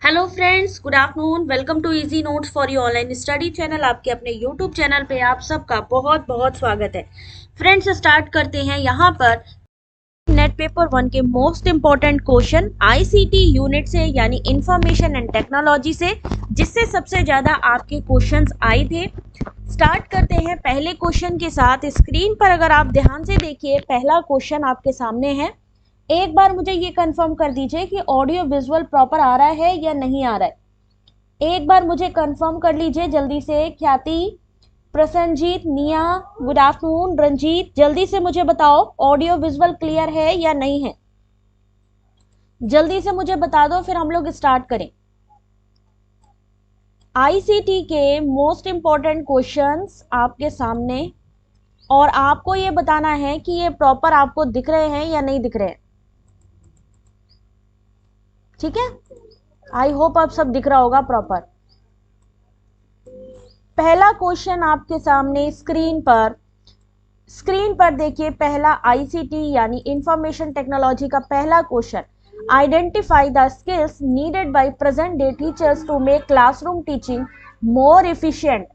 Hello friends, good afternoon. Welcome to easy notes for you online study channel. आपके अपने YouTube channel पे आप सबका बहुत बहुत स्वागत है। फ्रेंड्स, स्टार्ट करते हैं यहाँ पर नेट पेपर वन के most important question ICT unit से, यानी इंफॉर्मेशन एंड टेक्नोलॉजी से, जिससे सबसे ज्यादा आपके क्वेश्चंस आए थे। स्टार्ट करते हैं पहले क्वेश्चन के साथ। स्क्रीन पर अगर आप ध्यान से देखिए, पहला क्वेश्चन आपके सामने है। एक बार मुझे ये कंफर्म कर दीजिए कि ऑडियो विजुअल प्रॉपर आ रहा है या नहीं आ रहा है। एक बार मुझे कंफर्म कर लीजिए जल्दी से। ख्याति, प्रसन्नजीत, निया, गुड आफ्टरनून। रंजीत, जल्दी से मुझे बताओ ऑडियो विजुअल क्लियर है या नहीं है। जल्दी से मुझे बता दो, फिर हम लोग स्टार्ट करें। आईसीटी के मोस्ट इंपॉर्टेंट क्वेश्चंस आपके सामने, और आपको ये बताना है कि ये प्रॉपर आपको दिख रहे हैं या नहीं दिख रहे हैं। ठीक है, आई होप आप सब दिख रहा होगा प्रॉपर। पहला क्वेश्चन आपके सामने स्क्रीन पर देखिए। पहला आईसीटी यानी इंफॉर्मेशन टेक्नोलॉजी का पहला question, identify the skills needed by present day teachers to make classroom teaching more efficient.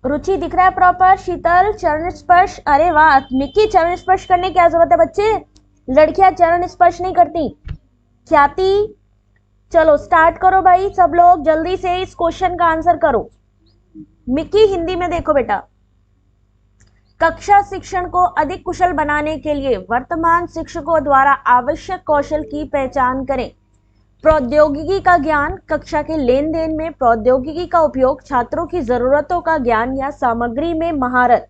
रुचि दिख रहा है प्रॉपर। शीतल, चरण स्पर्श, अरे वाह। मिक्की, चरण स्पर्श करने की क्या जरूरत है बच्चे, लड़कियां चरण स्पर्श नहीं करती। ख्याति, चलो स्टार्ट करो भाई, सब लोग जल्दी से इस क्वेश्चन का आंसर करो। मिक्की, हिंदी में देखो बेटा। कक्षा शिक्षण को अधिक कुशल बनाने के लिए वर्तमान शिक्षकों द्वारा आवश्यक कौशल की पहचान करें। प्रौद्योगिकी का ज्ञान, कक्षा के लेन देन में प्रौद्योगिकी का उपयोग, छात्रों की जरूरतों का ज्ञान या सामग्री में महारत।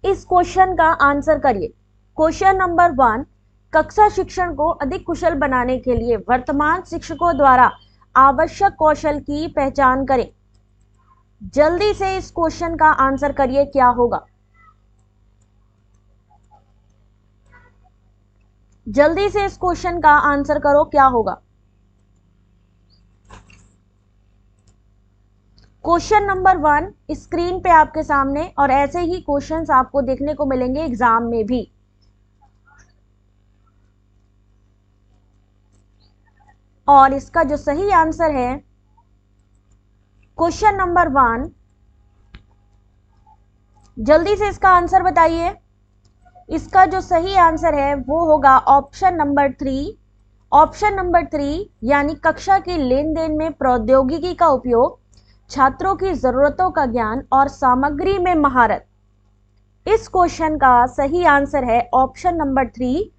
इस क्वेश्चन का आंसर करिए। क्वेश्चन नंबर 1, कक्षा शिक्षण को अधिक कुशल बनाने के लिए वर्तमान शिक्षकों द्वारा आवश्यक कौशल की पहचान करें। जल्दी से इस क्वेश्चन का आंसर करिए, क्या होगा। जल्दी से इस क्वेश्चन का आंसर करो, क्या होगा। क्वेश्चन नंबर 1 स्क्रीन पे आपके सामने, और ऐसे ही क्वेश्चंस आपको देखने को मिलेंगे एग्जाम में भी। और इसका जो सही आंसर है क्वेश्चन नंबर 1, जल्दी से इसका आंसर बताइए। इसका जो सही आंसर है वो होगा ऑप्शन नंबर 3। ऑप्शन नंबर 3 यानी कक्षा के लेन देन में प्रौद्योगिकी का उपयोग, छात्रों की जरूरतों का ज्ञान और सामग्री में महारत। इस क्वेश्चन का सही आंसर है option number 3,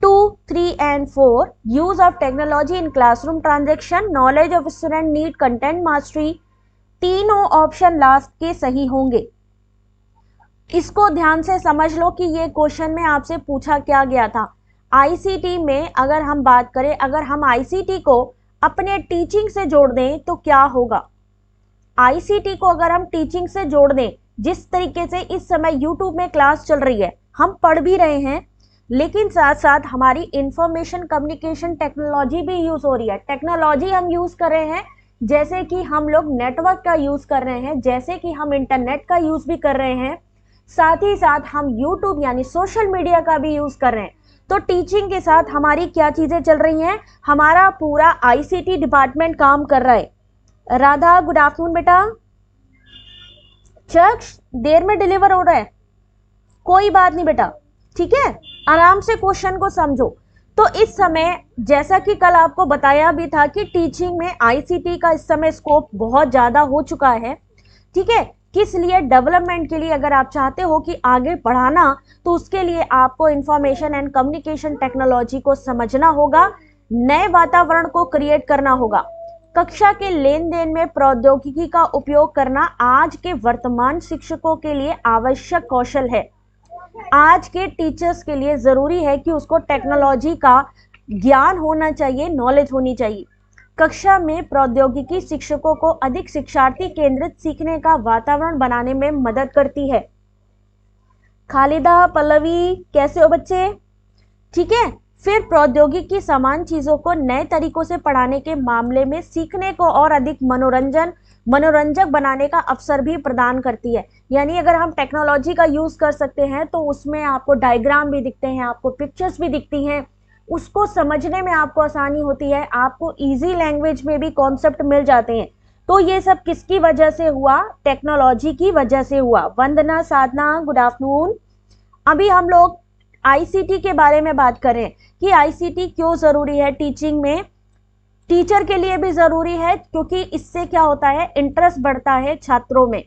2, 3 and 4। Use of technology in classroom transaction, knowledge of student need content mastery. तीनों ऑप्शन लास्ट के सही होंगे। इसको ध्यान से समझ लो कि ये क्वेश्चन में आपसे पूछा क्या गया था। आईसीटी में अगर हम बात करें, अगर हम आईसीटी को अपने टीचिंग से जोड़ दें तो क्या होगा। आईसीटी को अगर हम टीचिंग से जोड़ दें, जिस तरीके से इस समय यूट्यूब में क्लास चल रही है, हम पढ़ भी रहे हैं, लेकिन साथ साथ हमारी इंफॉर्मेशन कम्युनिकेशन टेक्नोलॉजी भी यूज हो रही है। टेक्नोलॉजी हम यूज कर रहे हैं, जैसे कि हम लोग नेटवर्क का यूज कर रहे हैं, जैसे कि हम इंटरनेट का यूज भी कर रहे हैं, साथ ही साथ हम यूट्यूब यानी सोशल मीडिया का भी यूज कर रहे हैं। तो टीचिंग के साथ हमारी क्या चीजें चल रही हैं, हमारा पूरा आईसीटी डिपार्टमेंट काम कर रहा है। राधा, गुड आफ्टरनून बेटा। चक्ष, देर में डिलीवर हो रहा है, कोई बात नहीं बेटा, ठीक है, आराम से क्वेश्चन को समझो। तो इस समय जैसा कि कल आपको बताया भी था कि टीचिंग में आईसीटी का इस समय स्कोप बहुत ज्यादा हो चुका है। ठीक है, किस लिए, डेवलपमेंट के लिए। अगर आप चाहते हो कि आगे बढ़ाना, तो उसके लिए आपको इंफॉर्मेशन एंड कम्युनिकेशन टेक्नोलॉजी को समझना होगा, नए वातावरण को क्रिएट करना होगा। कक्षा के लेन देन में प्रौद्योगिकी का उपयोग करना आज के वर्तमान शिक्षकों के लिए आवश्यक कौशल है। आज के टीचर्स के लिए जरूरी है कि उसको टेक्नोलॉजी का ज्ञान होना चाहिए, नॉलेज होनी चाहिए। कक्षा में प्रौद्योगिकी शिक्षकों को अधिक शिक्षार्थी केंद्रित सीखने का वातावरण बनाने में मदद करती है। खालिदा, पल्लवी, कैसे हो बच्चे, ठीक है। फिर प्रौद्योगिकी समान चीजों को नए तरीकों से पढ़ाने के मामले में सीखने को और अधिक मनोरंजक बनाने का अवसर भी प्रदान करती है। यानी अगर हम टेक्नोलॉजी का यूज कर सकते हैं तो उसमें आपको डायग्राम भी दिखते हैं, आपको पिक्चर्स भी दिखती हैं, उसको समझने में आपको आसानी होती है, आपको इजी लैंग्वेज में भी कॉन्सेप्ट मिल जाते हैं। तो ये सब किसकी वजह से हुआ? टेक्नोलॉजी की वजह से हुआ। वंदना, साधना, गुड आफ्टरनून। अभी हम लोग आईसीटी के बारे में बात करें कि आईसीटी क्यों जरूरी है टीचिंग में। टीचर के लिए भी जरूरी है क्योंकि इससे क्या होता है, इंटरेस्ट बढ़ता है छात्रों में,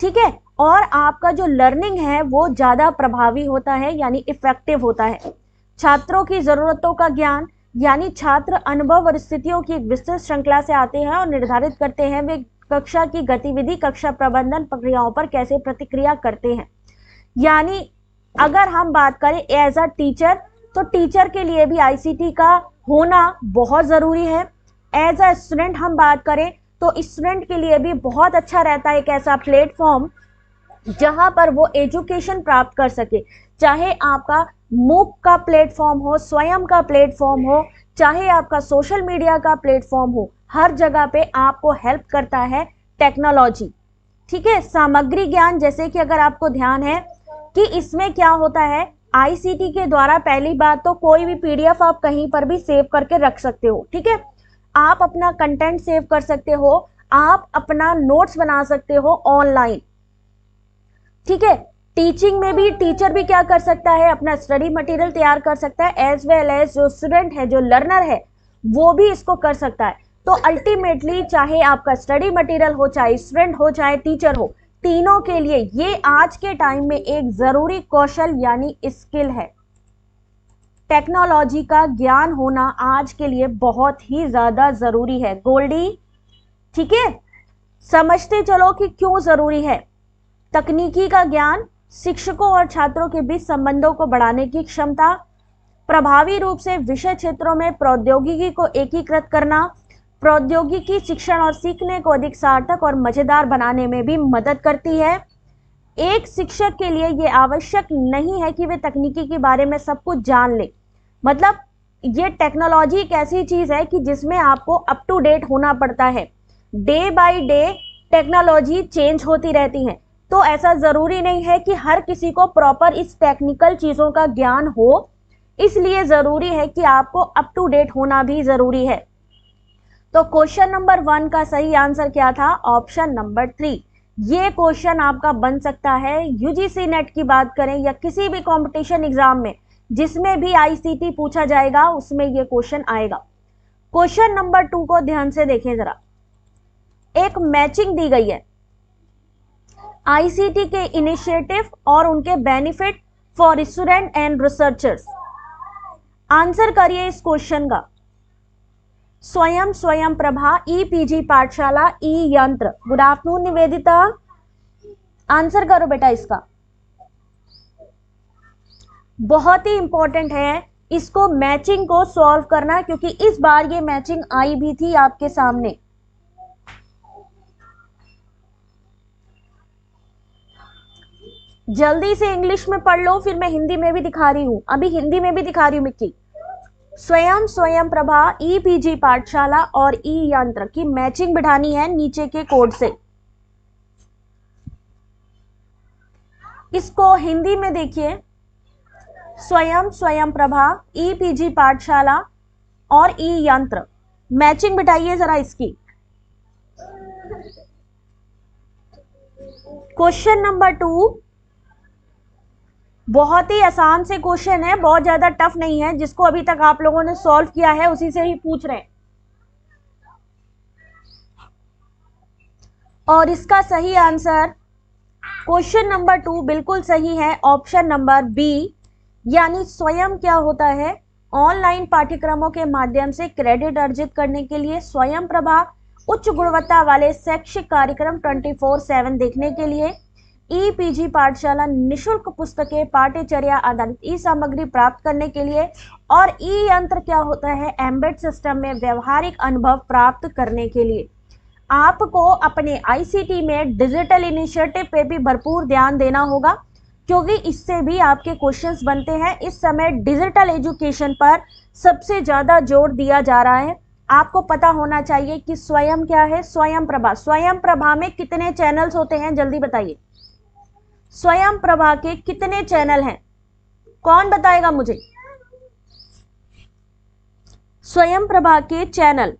ठीक है, और आपका जो लर्निंग है वो ज्यादा प्रभावी होता है, यानी इफेक्टिव होता है। छात्रों की जरूरतों का ज्ञान, यानी छात्र अनुभव और स्थितियों की एक विस्तृत श्रृंखला से आते हैं और निर्धारित करते हैं वे कक्षा की गतिविधि, कक्षा प्रबंधन प्रक्रियाओं पर कैसे प्रतिक्रिया करते हैं। यानी अगर हम बात करें एज अ टीचर, तो टीचर के लिए भी आईसीटी का होना बहुत जरूरी है। एज अ स्टूडेंट हम बात करें तो स्टूडेंट के लिए भी बहुत अच्छा रहता है एक ऐसा प्लेटफॉर्म जहां पर वो एजुकेशन प्राप्त कर सके, चाहे आपका मूक का प्लेटफॉर्म हो, स्वयं का प्लेटफॉर्म हो, चाहे आपका सोशल मीडिया का प्लेटफॉर्म हो, हर जगह पे आपको हेल्प करता है टेक्नोलॉजी, ठीक है। सामग्री ज्ञान, जैसे कि अगर आपको ध्यान है कि इसमें क्या होता है, आईसीटी के द्वारा पहली बात तो कोई भी पीडीएफ आप कहीं पर भी सेव करके रख सकते हो, ठीक है। आप अपना कंटेंट सेव कर सकते हो, आप अपना नोट्स बना सकते हो ऑनलाइन, ठीक है। टीचिंग में भी टीचर भी क्या कर सकता है, अपना स्टडी मटेरियल तैयार कर सकता है, एज वेल एज जो स्टूडेंट है, जो लर्नर है, वो भी इसको कर सकता है। तो अल्टीमेटली चाहे आपका स्टडी मटेरियल हो, चाहे स्टूडेंट हो, चाहे टीचर हो, तीनों के लिए ये आज के टाइम में एक जरूरी कौशल यानी स्किल है। टेक्नोलॉजी का ज्ञान होना आज के लिए बहुत ही ज्यादा जरूरी है। गोल्डी, ठीक है, समझते चलो कि क्यों जरूरी है। तकनीकी का ज्ञान, शिक्षकों और छात्रों के बीच संबंधों को बढ़ाने की क्षमता, प्रभावी रूप से विषय क्षेत्रों में प्रौद्योगिकी को एकीकृत करना, प्रौद्योगिकी शिक्षण और सीखने को अधिक सार्थक और मजेदार बनाने में भी मदद करती है। एक शिक्षक के लिए यह आवश्यक नहीं है कि वे तकनीकी के बारे में सब कुछ जान ले, मतलब ये टेक्नोलॉजी एक ऐसी चीज है कि जिसमें आपको अप टू डेट होना पड़ता है। Day by day technology change होती रहती है, तो ऐसा जरूरी नहीं है कि हर किसी को प्रॉपर इस टेक्निकल चीजों का ज्ञान हो, इसलिए जरूरी है कि आपको अप टू डेट होना भी जरूरी है। तो क्वेश्चन नंबर 1 का सही आंसर क्या था? Option number 3। ये क्वेश्चन आपका बन सकता है यूजीसी नेट की बात करें या किसी भी कंपटीशन एग्जाम में जिसमें भी आईसीटी पूछा जाएगा उसमें ये क्वेश्चन आएगा। क्वेश्चन नंबर 2 को ध्यान से देखें जरा। एक मैचिंग दी गई है आईसीटी के इनिशिएटिव और उनके benefit for student and researchers. Answer करिए इस क्वेश्चन का। स्वयं प्रभा, ई पीजी पाठशाला, ई यंत्र। गुड आफ्टरनून निवेदिता, आंसर करो बेटा इसका। बहुत ही इंपॉर्टेंट है इसको मैचिंग को सॉल्व करना, क्योंकि इस बार ये मैचिंग आई भी थी आपके सामने। जल्दी से इंग्लिश में पढ़ लो, फिर मैं हिंदी में भी दिखा रही हूं। अभी हिंदी में भी दिखा रही हूं मिक्की। स्वयं प्रभा, ई पीजी पाठशाला और ई यंत्र की मैचिंग बिठानी है नीचे के कोड से। इसको हिंदी में देखिए, स्वयं प्रभा, ई पीजी पाठशाला और ई यंत्र, मैचिंग बिठाइए जरा इसकी। क्वेश्चन नंबर 2 बहुत ही आसान से क्वेश्चन है, बहुत ज्यादा टफ नहीं है। जिसको अभी तक आप लोगों ने सॉल्व किया है उसी से ही पूछ रहे हैं। और इसका सही आंसर क्वेश्चन नंबर 2 बिल्कुल सही है, ऑप्शन नंबर बी। यानी स्वयं क्या होता है, ऑनलाइन पाठ्यक्रमों के माध्यम से क्रेडिट अर्जित करने के लिए स्वयं प्रभा उच्च गुणवत्ता वाले शैक्षिक कार्यक्रम 24/7 देखने के लिए, ई पीजी पाठशाला निशुल्क पुस्तकें पाठ्यचर्या आधारित ई सामग्री प्राप्त करने के लिए, और ई यंत्र क्या होता है, एम्बेड सिस्टम में व्यवहारिक अनुभव प्राप्त करने के लिए। आपको अपने आईसीटी में डिजिटल इनिशिएटिव पे भी भरपूर ध्यान देना होगा, क्योंकि इससे भी आपके क्वेश्चंस बनते हैं। इस समय डिजिटल एजुकेशन पर सबसे ज्यादा जोर दिया जा रहा है। आपको पता होना चाहिए कि स्वयं क्या है, स्वयं प्रभा। स्वयं प्रभा में कितने चैनल्स होते हैं, जल्दी बताइए। स्वयं प्रभा के कितने चैनल हैं, कौन बताएगा मुझे? स्वयं प्रभा के चैनल,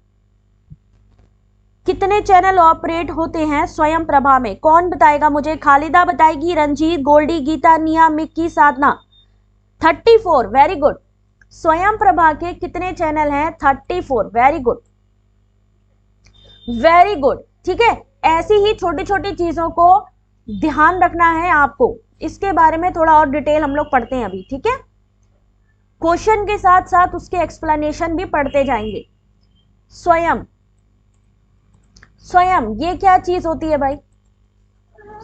कितने चैनल ऑपरेट होते हैं स्वयं प्रभा में? कौन बताएगा मुझे? खालिदा बताएगी, रंजीत, गोल्डी, गीता, निया, मिक्की, साधना। 34, वेरी गुड। स्वयं प्रभा के कितने चैनल हैं? 34, वेरी गुड, वेरी गुड। ठीक है, ऐसी ही छोटी छोटी चीजों को ध्यान रखना है आपको। इसके बारे में थोड़ा और डिटेल हम लोग पढ़ते हैं अभी, ठीक है। क्वेश्चन के साथ साथ उसके एक्सप्लेनेशन भी पढ़ते जाएंगे। स्वयं, स्वयं ये क्या चीज होती है भाई?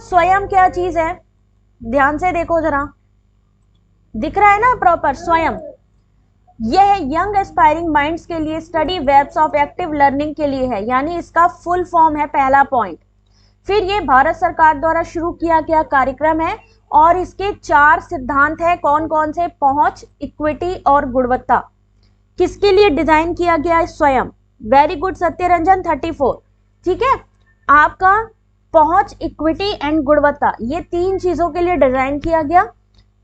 स्वयं क्या चीज है? ध्यान से देखो जरा, दिख रहा है ना प्रॉपर? स्वयं यह यंग एस्पायरिंग माइंड्स के लिए study webs of active learning के लिए है, यानी इसका फुल फॉर्म है, पहला पॉइंट। फिर ये भारत सरकार द्वारा शुरू किया गया कार्यक्रम है और इसके 4 सिद्धांत है। कौन कौन से? पहुंच, इक्विटी और गुणवत्ता। किसके लिए डिजाइन किया गया है? स्वयं। Very good Satyaranjan, 34। ठीक है, आपका पहुंच, इक्विटी एंड गुणवत्ता, ये 3 चीजों के लिए डिजाइन किया गया।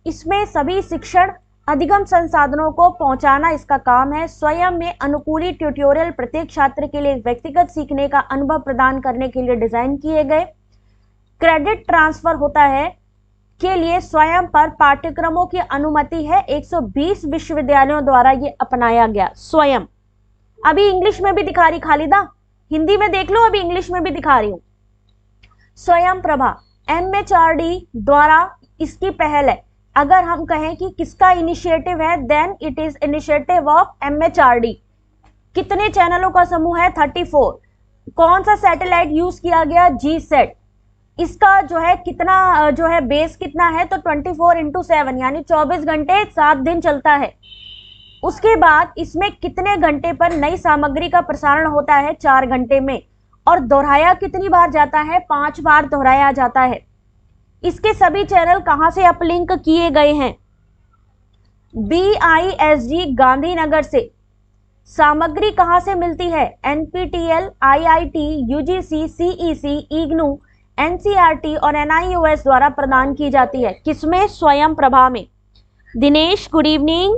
इसमें सभी शिक्षण अधिगम संसाधनों को पहुंचाना इसका काम है। स्वयं में अनुकूलित ट्यूटोरियल प्रत्येक छात्र के लिए व्यक्तिगत सीखने का अनुभव प्रदान करने के लिए डिजाइन किए गए। क्रेडिट ट्रांसफर होता है के लिए स्वयं पर पाठ्यक्रमों की अनुमति है। 120 विश्वविद्यालयों द्वारा ये अपनाया गया स्वयं। अभी इंग्लिश में भी दिखा रही खालिदा, हिंदी में देख लो, अभी इंग्लिश में भी दिखा रही हूं। स्वयं प्रभा MHRD द्वारा इसकी पहल है। अगर हम कहें कि किसका इनिशिएटिव है, then it is initiative of MHRD। कितने चैनलों का समूह है? 34। कौन सा सैटेलाइट यूज किया गया? GSAT। इसका जो है कितना जो है बेस कितना है? तो 24x7 यानी 24 घंटे 7 दिन चलता है। उसके बाद इसमें कितने घंटे पर नई सामग्री का प्रसारण होता है? 4 घंटे में। और दोहराया कितनी बार जाता है? 5 बार दोहराया जाता है। इसके सभी चैनल कहां से अपलिंक किए गए हैं? BISG गांधीनगर से। सामग्री कहां से मिलती है? NPTEL, IIT, UGC, CEC, IGNOU, NCERT और NIOS द्वारा प्रदान की जाती है। किसमें? स्वयं प्रभा में। Dinesh good evening.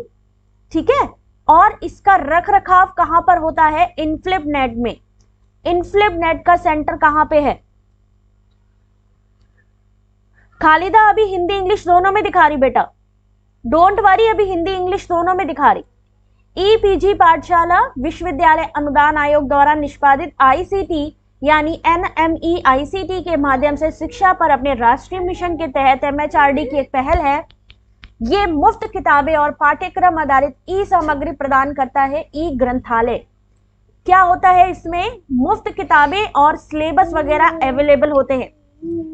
ठीक है, और इसका रख रखाव कहां पर होता है? इनफ्लिप नेट में। इनफ्लिप नेट का सेंटर कहां पे है? खालिदा अभी हिंदी इंग्लिश दोनों में दिखा रही बेटा, डोंट वरी, अभी हिंदी इंग्लिश दोनों में दिखा रही। EPG पाठशाला विश्वविद्यालय अनुदान आयोग द्वारा निष्पादित ICT यानी NMEICT के माध्यम से शिक्षा पर अपने राष्ट्रीय मिशन के तहत MHRD की एक पहल है। ये मुफ्त किताबें और पाठ्यक्रम आधारित ई सामग्री प्रदान करता है। ई ग्रंथालय क्या होता है? इसमें मुफ्त किताबें और सिलेबस वगैरह अवेलेबल होते हैं।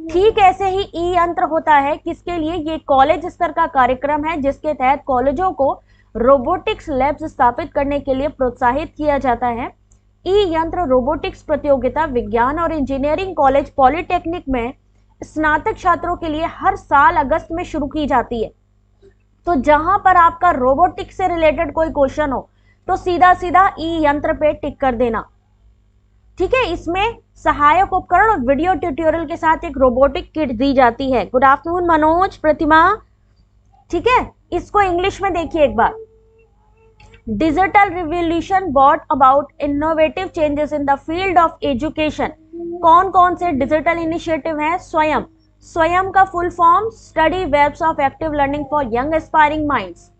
ठीक ऐसे ही ई यंत्र होता है, किसके लिए? ये कॉलेज स्तर का कार्यक्रम है जिसके तहत कॉलेजों को रोबोटिक्स लैब्स स्थापित करने के लिए प्रोत्साहित किया जाता है। ई यंत्र रोबोटिक्स प्रतियोगिता विज्ञान और इंजीनियरिंग कॉलेज पॉलिटेक्निक में स्नातक छात्रों के लिए हर साल अगस्त में शुरू की जाती है। तो जहां पर आपका रोबोटिक्स से रिलेटेड कोई क्वेश्चन हो तो सीधा सीधा ई यंत्र पे टिक कर देना। ठीक है, इसमें सहायक उपकरण और वीडियो ट्यूटोरियल के साथ एक रोबोटिक किट दी जाती है। Good afternoon Manoj, Pratima. ठीक है, इसको इंग्लिश में देखिए एक बार। Digital revolution brought about innovative changes in the field of education. कौन कौन से डिजिटल इनिशिएटिव हैं? स्वयं। स्वयं का full form study webs of active learning for young aspiring minds.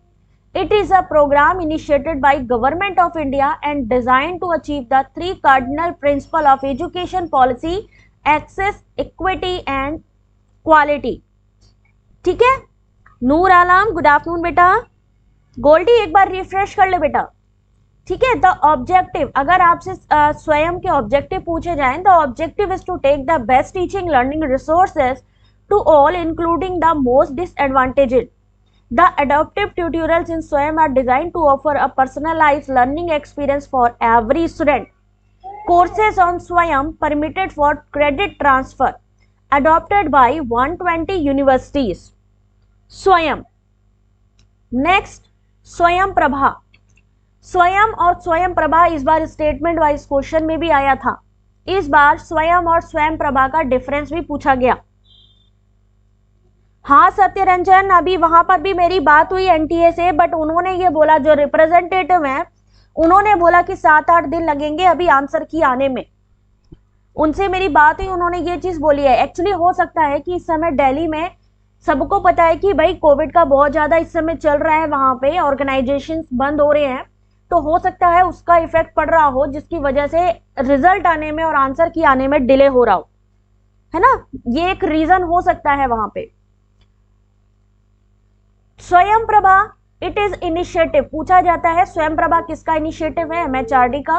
It is a program initiated by Government of India and designed to achieve the 3 cardinal principles of education policy: access, equity and quality. ठीक है, Noor Alam good afternoon बेटा। गोल्डी एक बार refresh कर ले बेटा। ठीक है, the objective, अगर आपसे स्वयं के ऑब्जेक्टिव पूछे जाएं, the objective is to take the best teaching learning resources to all including the most disadvantaged. The adaptive tutorials in Swayam are designed to offer a personalized learning experience for every student. Courses on Swayam permitted for credit transfer, adopted by 120 universities. Swayam. Next, स्वयं प्रभा. स्वयं और स्वयं प्रभा इस बार statement wise question में भी आया था। इस बार स्वयं और स्वयं प्रभा का डिफरेंस भी पूछा गया। हाँ सत्यरंजन, अभी वहां पर भी मेरी बात हुई NTA से, बट उन्होंने ये बोला जो रिप्रेजेंटेटिव हैं उन्होंने बोला कि 7-8 दिन लगेंगे अभी आंसर की आने में। उनसे मेरी बात हुई, उन्होंने ये चीज बोली है। एक्चुअली हो सकता है कि इस समय दिल्ली में सबको पता है कि भाई कोविड का बहुत ज्यादा इस समय चल रहा है, वहां पे ऑर्गेनाइजेशंस बंद हो रहे हैं, तो हो सकता है उसका इफेक्ट पड़ रहा हो, जिसकी वजह से रिजल्ट आने में और आंसर की आने में डिले हो रहा हो, है ना। ये एक रीजन हो सकता है वहां पे। स्वयं प्रभा इट इज इनिशिएटिव पूछा जाता है। स्वयं प्रभा किसका इनिशिएटिव है? एमएचआरडी का।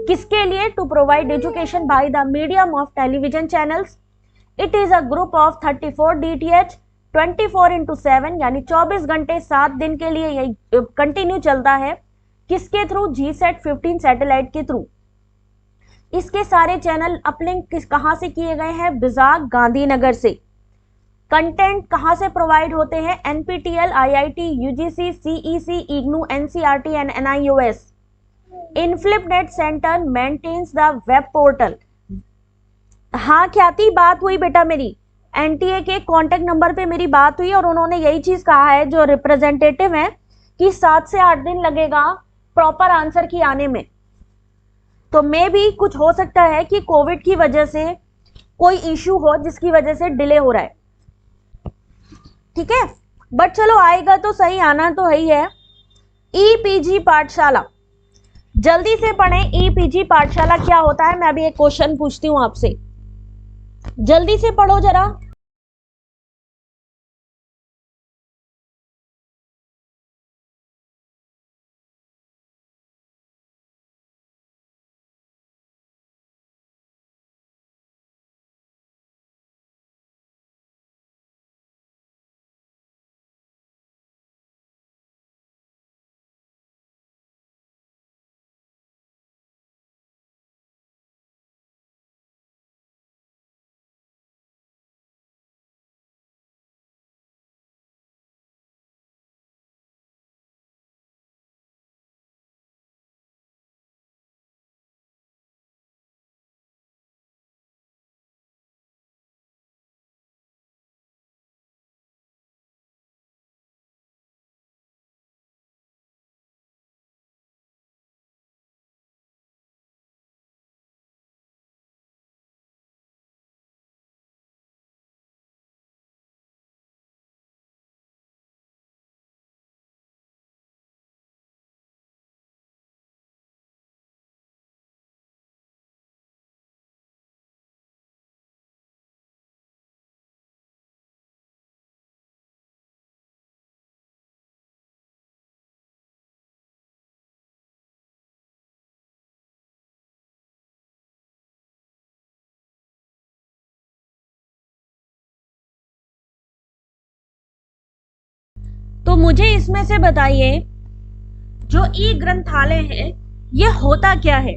किसके लिए? To provide education by the medium of television channels. It is a group of 34 DTH 24/7 यानी 24 घंटे 7 दिन के लिए यही कंटिन्यू चलता है। किसके थ्रू? GSAT 15 सैटेलाइट के थ्रू। इसके सारे चैनल अपलिंक कहां से किए गए हैं? बिजाग गांधीनगर से। कंटेंट कहां से प्रोवाइड होते हैं? NPTEL, IIT, UGC, CEC, IGNOU, NCERT and NIOS। INFLIBNET centre maintains the web portal. हाँ ख्याति, बात हुई बेटा मेरी, NTA के कांटेक्ट नंबर पे मेरी बात हुई और उन्होंने यही चीज कहा है जो रिप्रेजेंटेटिव है कि 7 से 8 दिन लगेगा प्रॉपर आंसर की आने में। तो मे भी कुछ हो सकता है कि कोविड की वजह से कोई इश्यू हो जिसकी वजह से डिले हो रहा है, ठीक है। बट चलो आएगा तो सही, आना तो ही है। EPG पाठशाला, जल्दी से पढ़ें। EPG पाठशाला क्या होता है? मैं अभी एक क्वेश्चन पूछती हूं आपसे, जल्दी से पढ़ो जरा। तो मुझे इसमें से बताइए, जो ई ग्रंथालय है ये होता क्या है?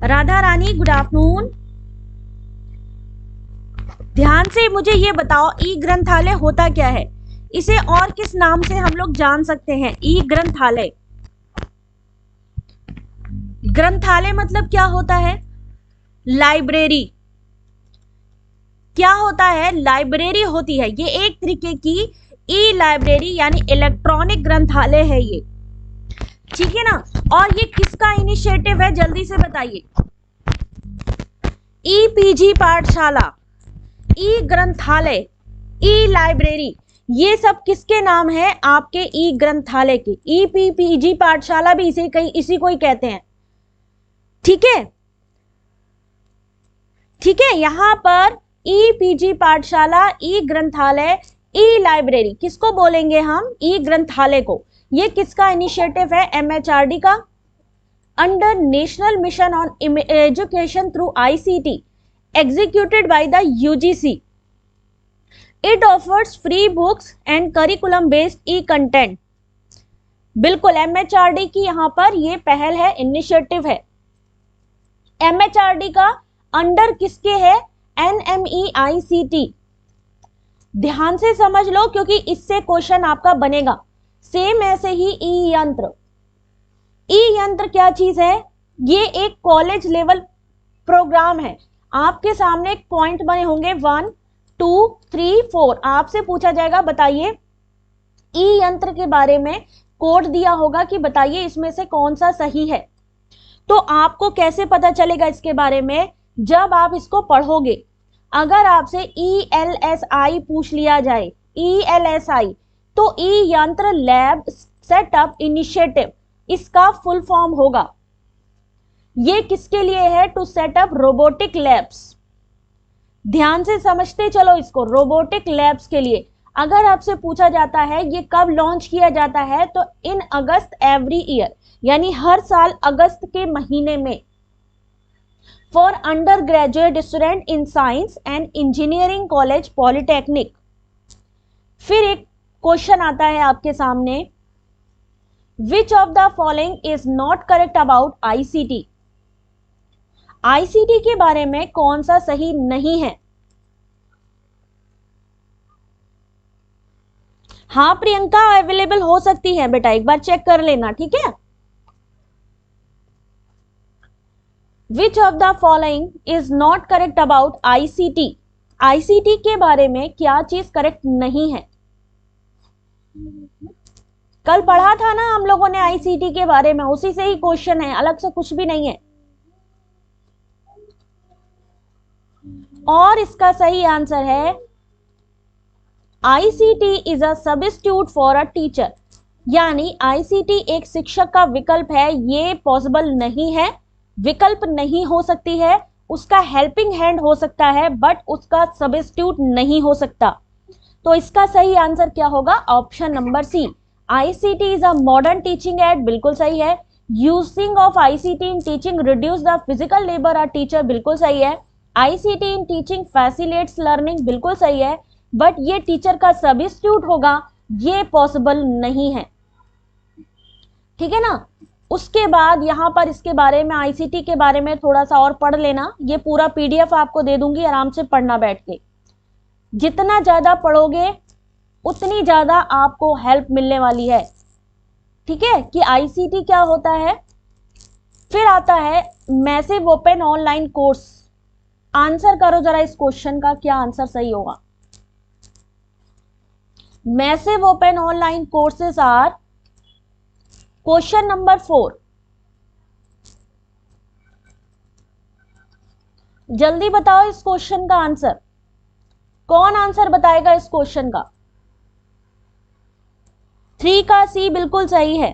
Radha Rani good afternoon. ध्यान से मुझे ये बताओ, ई ग्रंथालय होता क्या है? इसे और किस नाम से हम लोग जान सकते हैं? ई ग्रंथालय, ग्रंथालय मतलब क्या होता है? लाइब्रेरी। क्या होता है? लाइब्रेरी होती है। ये एक तरीके की ई लाइब्रेरी यानी इलेक्ट्रॉनिक ग्रंथालय है ये, ठीक है ना। और ये किसका इनिशिएटिव है? जल्दी से बताइए। EPG पाठशाला, ई ग्रंथालय, ई लाइब्रेरी, ये सब किसके नाम है? आपके ई ग्रंथालय के। EPG पाठशाला भी इसी को ही कहते हैं, ठीक है। ठीक है, यहां पर EPG पाठशाला, ई ग्रंथालय, ई लाइब्रेरी किसको बोलेंगे हम? ई ग्रंथालय को। ये किसका इनिशिएटिव है? MHRD का, under national mission on education through ICT executed by the UGC. It offers free books and curriculum based e-content. बिल्कुल MHRD की यहां पर ये पहल है, इनिशिएटिव है। MHRD का अंडर किसके है? NMEICT। ध्यान से समझ लो क्योंकि इससे क्वेश्चन आपका बनेगा। सेम ऐसे ही ई यंत्र। ई यंत्र क्या चीज है? ये एक कॉलेज लेवल प्रोग्राम है। आपके सामने एक पॉइंट बने होंगे 1 2 3 4, आपसे पूछा जाएगा बताइए ई यंत्र के बारे में कोड दिया होगा कि बताइए इसमें से कौन सा सही है। तो आपको कैसे पता चलेगा इसके बारे में, जब आप इसको पढ़ोगे। अगर आपसे ELSI पूछ लिया जाए, ELSI, तो e Yantra lab setup initiative, इसका फुल फॉर्म होगा। ये किसके लिए है? To set up robotic labs. ध्यान से समझते चलो इसको, रोबोटिक लैब्स के लिए। अगर आपसे पूछा जाता है ये कब लॉन्च किया जाता है, तो इन अगस्त एवरी ईयर, यानी हर साल अगस्त के महीने में, for under graduate student in science and engineering college polytechnic. फिर एक क्वेश्चन आता है आपके सामने, which of the following is not correct about ICT। ICT के बारे में कौन सा सही नहीं है? हाँ प्रियंका, अवेलेबल हो सकती है बेटा, एक बार चेक कर लेना, ठीक है। Which of the following is not correct about ICT। ICT के बारे में क्या चीज करेक्ट नहीं है? कल पढ़ा था ना हम लोगों ने ICT के बारे में, उसी से ही क्वेश्चन है, अलग से कुछ भी नहीं है। और इसका सही आंसर है ICT is a substitute for a teacher, यानी ICT एक शिक्षक का विकल्प है। ये पॉसिबल नहीं है, विकल्प नहीं हो सकती है, उसका हेल्पिंग हैंड हो सकता है, बट उसका सब्स्टिट्यूट नहीं हो सकता। तो इसका सही आंसर क्या होगा? Option number C, ICT is a modern teaching aid, बिल्कुल सही है। Using of ICT in teaching reduce the physical labour of teacher, बिल्कुल सही है। ICT in teaching facilitates learning, बिल्कुल सही है। बट ये टीचर का सब्स्टिट्यूट होगा, ये पॉसिबल नहीं है, ठीक है ना। उसके बाद यहां पर इसके बारे में, ICT के बारे में थोड़ा सा और पढ़ लेना। ये पूरा PDF आपको दे दूंगी, आराम से पढ़ना बैठ के। जितना ज्यादा पढ़ोगे उतनी ज्यादा आपको हेल्प मिलने वाली है, ठीक है, कि ICT क्या होता है। फिर आता है massive open online course. Answer करो जरा इस क्वेश्चन का, क्या आंसर सही होगा? Massive open online courses are, question number 4। जल्दी बताओ इस क्वेश्चन का आंसर, कौन आंसर बताएगा इस क्वेश्चन का? 3 का सी बिल्कुल सही है।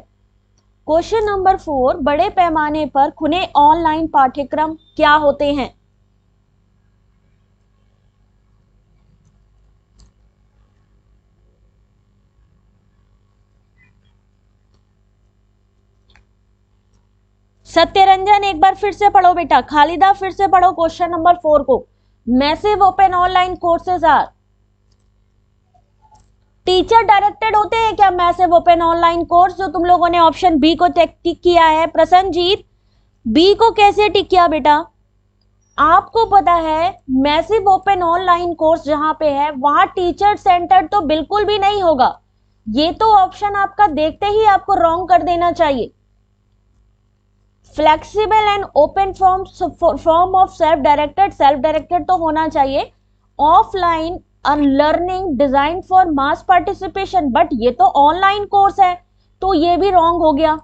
क्वेश्चन नंबर 4, बड़े पैमाने पर खुले ऑनलाइन पाठ्यक्रम क्या होते हैं? सत्यरंजन एक बार फिर से पढ़ो बेटा, खालिदा फिर से पढ़ो क्वेश्चन नंबर 4 को। Massive open online courses are, teacher directed होते हैं क्या मैसिव ओपन ऑनलाइन कोर्स? जो तुम लोगों ने ऑप्शन बी को टिक किया है, प्रसन्नजीत, बी को कैसे टिक किया बेटा? आपको पता है मैसिव ओपन ऑनलाइन कोर्स जहां पे है वहां टीचर सेंटर्ड तो बिल्कुल भी नहीं होगा। ये तो ऑप्शन आपका देखते ही आपको रॉन्ग कर देना चाहिए। Flexible and open form of self directed तो होना चाहिए। Offline learning design for mass participation, but ये तो ऑनलाइन कोर्स है, तो ये भी रॉन्ग हो गया।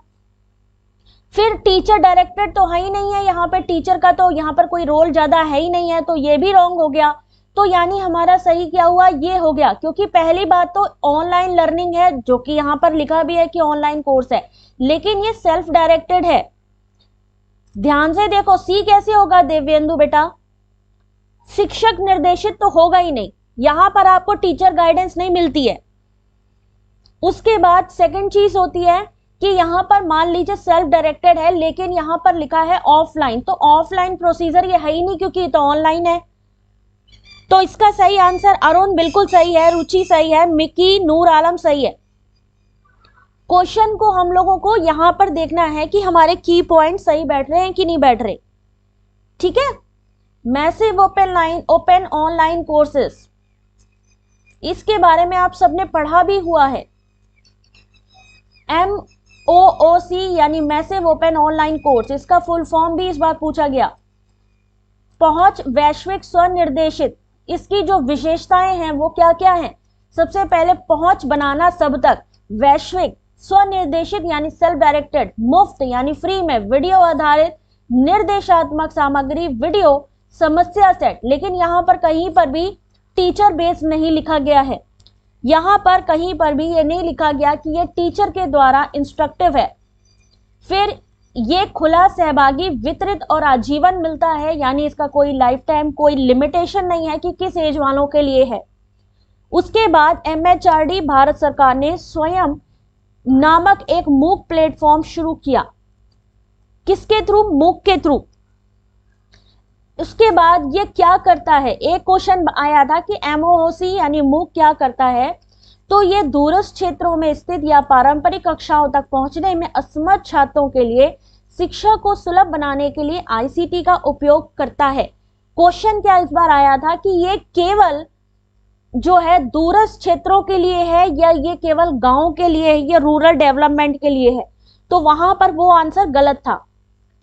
फिर टीचर डायरेक्टेड तो है ही नहीं है, यहाँ पे टीचर का तो यहाँ पर कोई रोल ज्यादा है ही नहीं है, तो ये भी रॉन्ग हो गया। तो यानी हमारा सही क्या हुआ? ये हो गया, क्योंकि पहली बात तो ऑनलाइन लर्निंग है, जो कि यहाँ पर लिखा भी है कि ऑनलाइन कोर्स है, लेकिन ये सेल्फ डायरेक्टेड है। ध्यान से देखो, सी कैसे होगा देवेंदु बेटा? शिक्षक निर्देशित तो होगा ही नहीं, यहां पर आपको टीचर गाइडेंस नहीं मिलती है। उसके बाद सेकंड चीज होती है कि यहां पर मान लीजिए सेल्फ डायरेक्टेड है, लेकिन यहां पर लिखा है ऑफलाइन, तो ऑफलाइन प्रोसीजर ये है ही नहीं, क्योंकि तो ऑनलाइन है। तो इसका सही आंसर अरुण बिल्कुल सही है, रुचि सही है, मिकी, नूर आलम सही है। क्वेश्चन को हम लोगों को यहां पर देखना है कि हमारे की पॉइंट सही बैठ रहे हैं कि नहीं बैठ रहे, ठीक है। मैसिव ओपन ऑनलाइन कोर्सेस, इसके बारे में आप सबने पढ़ा भी हुआ है। MOOC यानी मैसिव ओपन ऑनलाइन कोर्स, इसका फुल फॉर्म भी इस बार पूछा गया। पहुंच वैश्विक स्वनिर्देशित, इसकी जो विशेषताएं हैं वो क्या क्या हैं? सबसे पहले पहुंच बनाना सब तक, वैश्विक स्वनिर्देशित यानी सेल्फ डायरेक्टेड, मुफ्त यानी फ्री में वीडियो आधारित निर्देशात्मक सामग्री वीडियो समस्या सेट। लेकिन यहाँ पर कहीं पर भी टीचर बेस्ड नहीं लिखा गया है, यहाँ पर कहीं पर भी ये नहीं लिखा गया कि ये टीचर के द्वारा इंस्ट्रक्टिव है। फिर ये खुला सहभागी वितरित और आजीवन मिलता है, यानी इसका कोई लाइफ टाइम कोई लिमिटेशन नहीं है कि किस एज वालों के लिए है। उसके बाद MHRD भारत सरकार ने स्वयं नामक एक मूक प्लेटफॉर्म शुरू किया। किसके थ्रू? मूक के थ्रू। उसके बाद ये क्या करता है, एक क्वेश्चन आया था कि MOOC यानी मूक क्या करता है, तो ये दूरस्थ क्षेत्रों में स्थित या पारंपरिक कक्षाओं तक पहुंचने में असमर्थ छात्रों के लिए शिक्षा को सुलभ बनाने के लिए ICT का उपयोग करता है। क्वेश्चन क्या इस बार आया था कि ये केवल जो है दूरस्थ क्षेत्रों के लिए है या ये केवल गांव के लिए है, ये रूरल डेवलपमेंट के लिए है, तो वहां पर वो आंसर गलत था।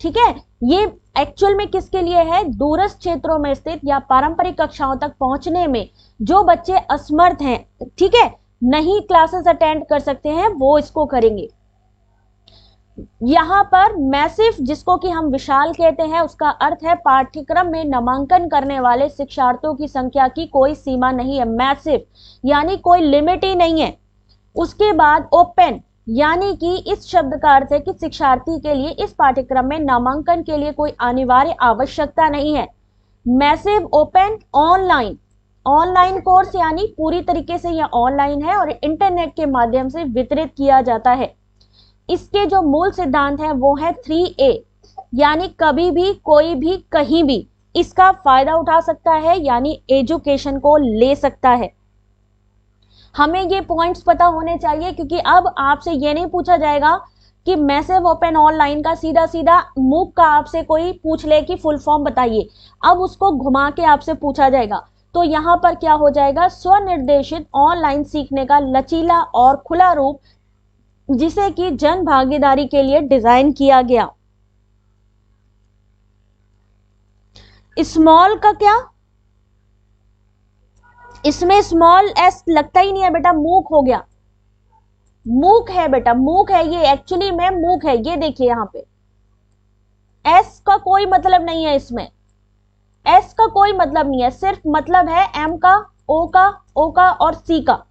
ठीक है, ये एक्चुअल में किसके लिए है? दूरस्थ क्षेत्रों में स्थित या पारंपरिक कक्षाओं तक पहुंचने में जो बच्चे असमर्थ हैं, ठीक है, नहीं क्लासेस अटेंड कर सकते हैं, वो इसको करेंगे। यहाँ पर मैसिव, जिसको कि हम विशाल कहते हैं, उसका अर्थ है पाठ्यक्रम में नामांकन करने वाले शिक्षार्थियों की संख्या की कोई सीमा नहीं है। मैसिव यानी कोई लिमिट ही नहीं है। उसके बाद ओपन, यानी कि इस शब्द का अर्थ है कि शिक्षार्थी के लिए इस पाठ्यक्रम में नामांकन के लिए कोई अनिवार्य आवश्यकता नहीं है। Massive open online, online course यानी पूरी तरीके से यह ऑनलाइन है और इंटरनेट के माध्यम से वितरित किया जाता है। इसके जो मूल सिद्धांत है वो है 3A, यानी कभी भी कोई भी कहीं भी इसका फायदा उठा सकता है, यानी एजुकेशन को ले सकता है। हमें ये पॉइंट्स पता होने चाहिए, क्योंकि अब आपसे ये नहीं पूछा जाएगा कि मैसिव ओपन ऑनलाइन का सीधा सीधा मूक का आपसे कोई पूछ ले कि फुल फॉर्म बताइए, अब उसको घुमा के आपसे पूछा जाएगा। तो यहाँ पर क्या हो जाएगा? स्वनिर्देशित ऑनलाइन सीखने का लचीला और खुला रूप, जिसे कि जन भागीदारी के लिए डिजाइन किया गया। स्मॉल का क्या? इसमें स्मॉल एस लगता ही नहीं है बेटा, मूक हो गया। मूक है बेटा, मूक है, ये एक्चुअली में मूक है। ये देखिए यहाँ पे एस का कोई मतलब नहीं है, इसमें एस का कोई मतलब नहीं है, सिर्फ मतलब है एम का, ओ का और सी का।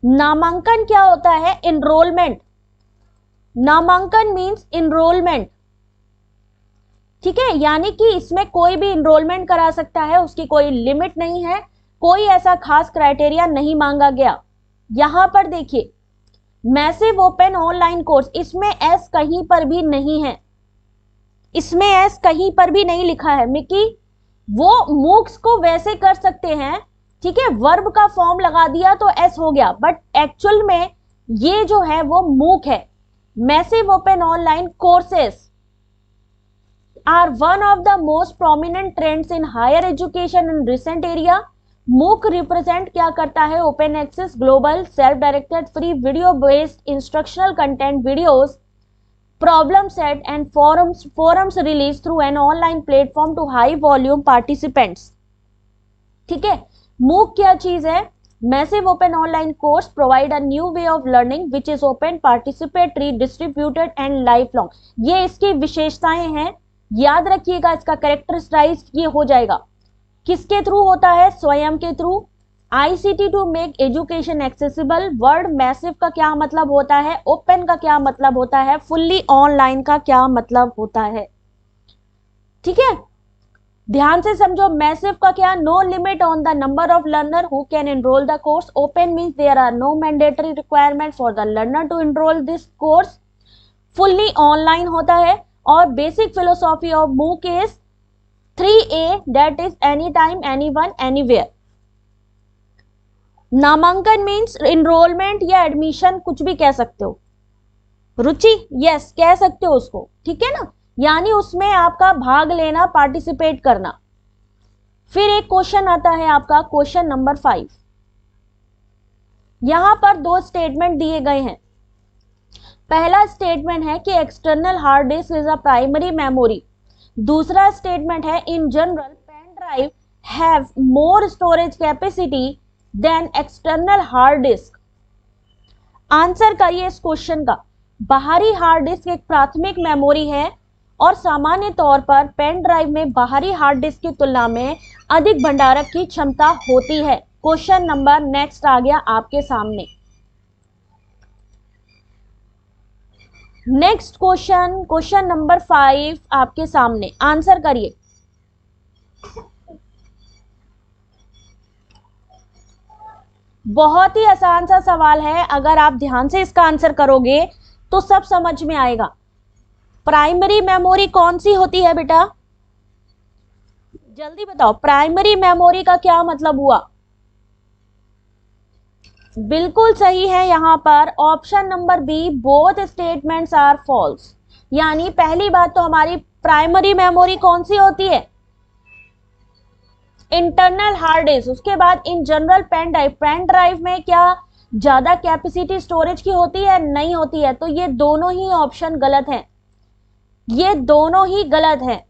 नामांकन क्या होता है? इनरोलमेंट। नामांकन मींस इनरोलमेंट, ठीक है, यानी कि इसमें कोई भी इनरोलमेंट करा सकता है, उसकी कोई लिमिट नहीं है, कोई ऐसा खास क्राइटेरिया नहीं मांगा गया। यहां पर देखिए मैसिव ओपन ऑनलाइन कोर्स, इसमें एस कहीं पर भी नहीं है, इसमें एस कहीं पर भी नहीं लिखा है मिकी। वो मूक्स को वैसे कर सकते हैं, ठीक है, वर्ब का फॉर्म लगा दिया तो एस हो गया, बट एक्चुअल में ये जो है वो मूक है। Massive open online courses are one of the most prominent trends in higher education in recent area. MOOC represent क्या करता है? Open access, global, self-directed, free, video-based instructional content videos, problem set and forums released through an online platform to high volume participants. ठीक है, MOOC क्या चीज है? Massive open online course provide a new way of learning which is open, participatory, distributed and lifelong. ये इसकी विशेषताएं हैं, याद रखिएगा, इसका कैरेक्टराइज ये हो जाएगा। किसके थ्रू होता है? स्वयं के through. ICT to make education accessible. Word massive का क्या मतलब होता है? ओपन का क्या मतलब होता है? फुल्ली ऑनलाइन का क्या मतलब होता है? ठीक है, ध्यान से समझो। मैसिव का क्या? No limit on the number of learner who can enrol the course. Open means there are no mandatory requirement for the learner to enrol this course. Fully online होता है और basic philosophy of MOOC is 3A, that is anytime, anyone, anywhere. नामांकन means enrolment या admission, कुछ भी कह सकते हो। रुचि, यस कह सकते हो उसको, ठीक है ना, यानी उसमें आपका भाग लेना, पार्टिसिपेट करना। फिर एक क्वेश्चन आता है आपका, क्वेश्चन नंबर 5। यहां पर दो स्टेटमेंट दिए गए हैं। पहला स्टेटमेंट है कि external hard disk is a primary memory. दूसरा स्टेटमेंट है in general pen drive have more storage capacity than external hard disk. Answer करिए इस क्वेश्चन का। बाहरी हार्ड डिस्क एक प्राथमिक मेमोरी है और सामान्य तौर पर पेन ड्राइव में बाहरी हार्ड डिस्क की तुलना में अधिक भंडारक की क्षमता होती है। क्वेश्चन नंबर नेक्स्ट आ गया आपके सामने। नेक्स्ट क्वेश्चन, क्वेश्चन नंबर 5 आपके सामने, आंसर करिए। बहुत ही आसान सा सवाल है, अगर आप ध्यान से इसका आंसर करोगे तो सब समझ में आएगा। प्राइमरी मेमोरी कौन सी होती है बेटा, जल्दी बताओ। प्राइमरी मेमोरी का क्या मतलब हुआ? बिल्कुल सही है यहां पर option number B, both statements are false. यानी पहली बात तो हमारी प्राइमरी मेमोरी कौन सी होती है? Internal hard disk. उसके बाद in general pen drive, pen drive में क्या ज्यादा कैपेसिटी स्टोरेज की होती है? नहीं होती है। तो ये दोनों ही ऑप्शन गलत हैं, ये दोनों ही गलत हैं,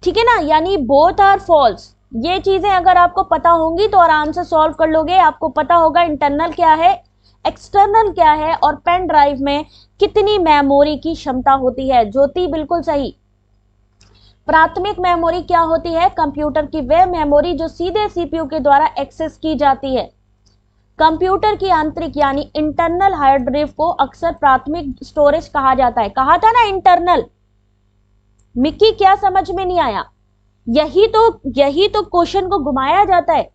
ठीक है ना। यानी बोथ आर फॉल्स। ये चीजें अगर आपको पता होंगी तो आराम से सॉल्व कर लोगे। आपको पता होगा इंटरनल क्या है, एक्सटर्नल क्या है, और पेन ड्राइव में कितनी मेमोरी की क्षमता होती है। ज्योति बिल्कुल सही। प्राथमिक मेमोरी क्या होती है? कंप्यूटर की वह मेमोरी जो सीधे सीपीयू के द्वारा एक्सेस की जाती है। कंप्यूटर की आंतरिक यानी इंटरनल हार्ड ड्राइव को अक्सर प्राथमिक स्टोरेज कहा जाता है। कहा था ना इंटरनल। मिक्की क्या समझ में नहीं आया? यही तो क्वेश्चन को घुमाया जाता है।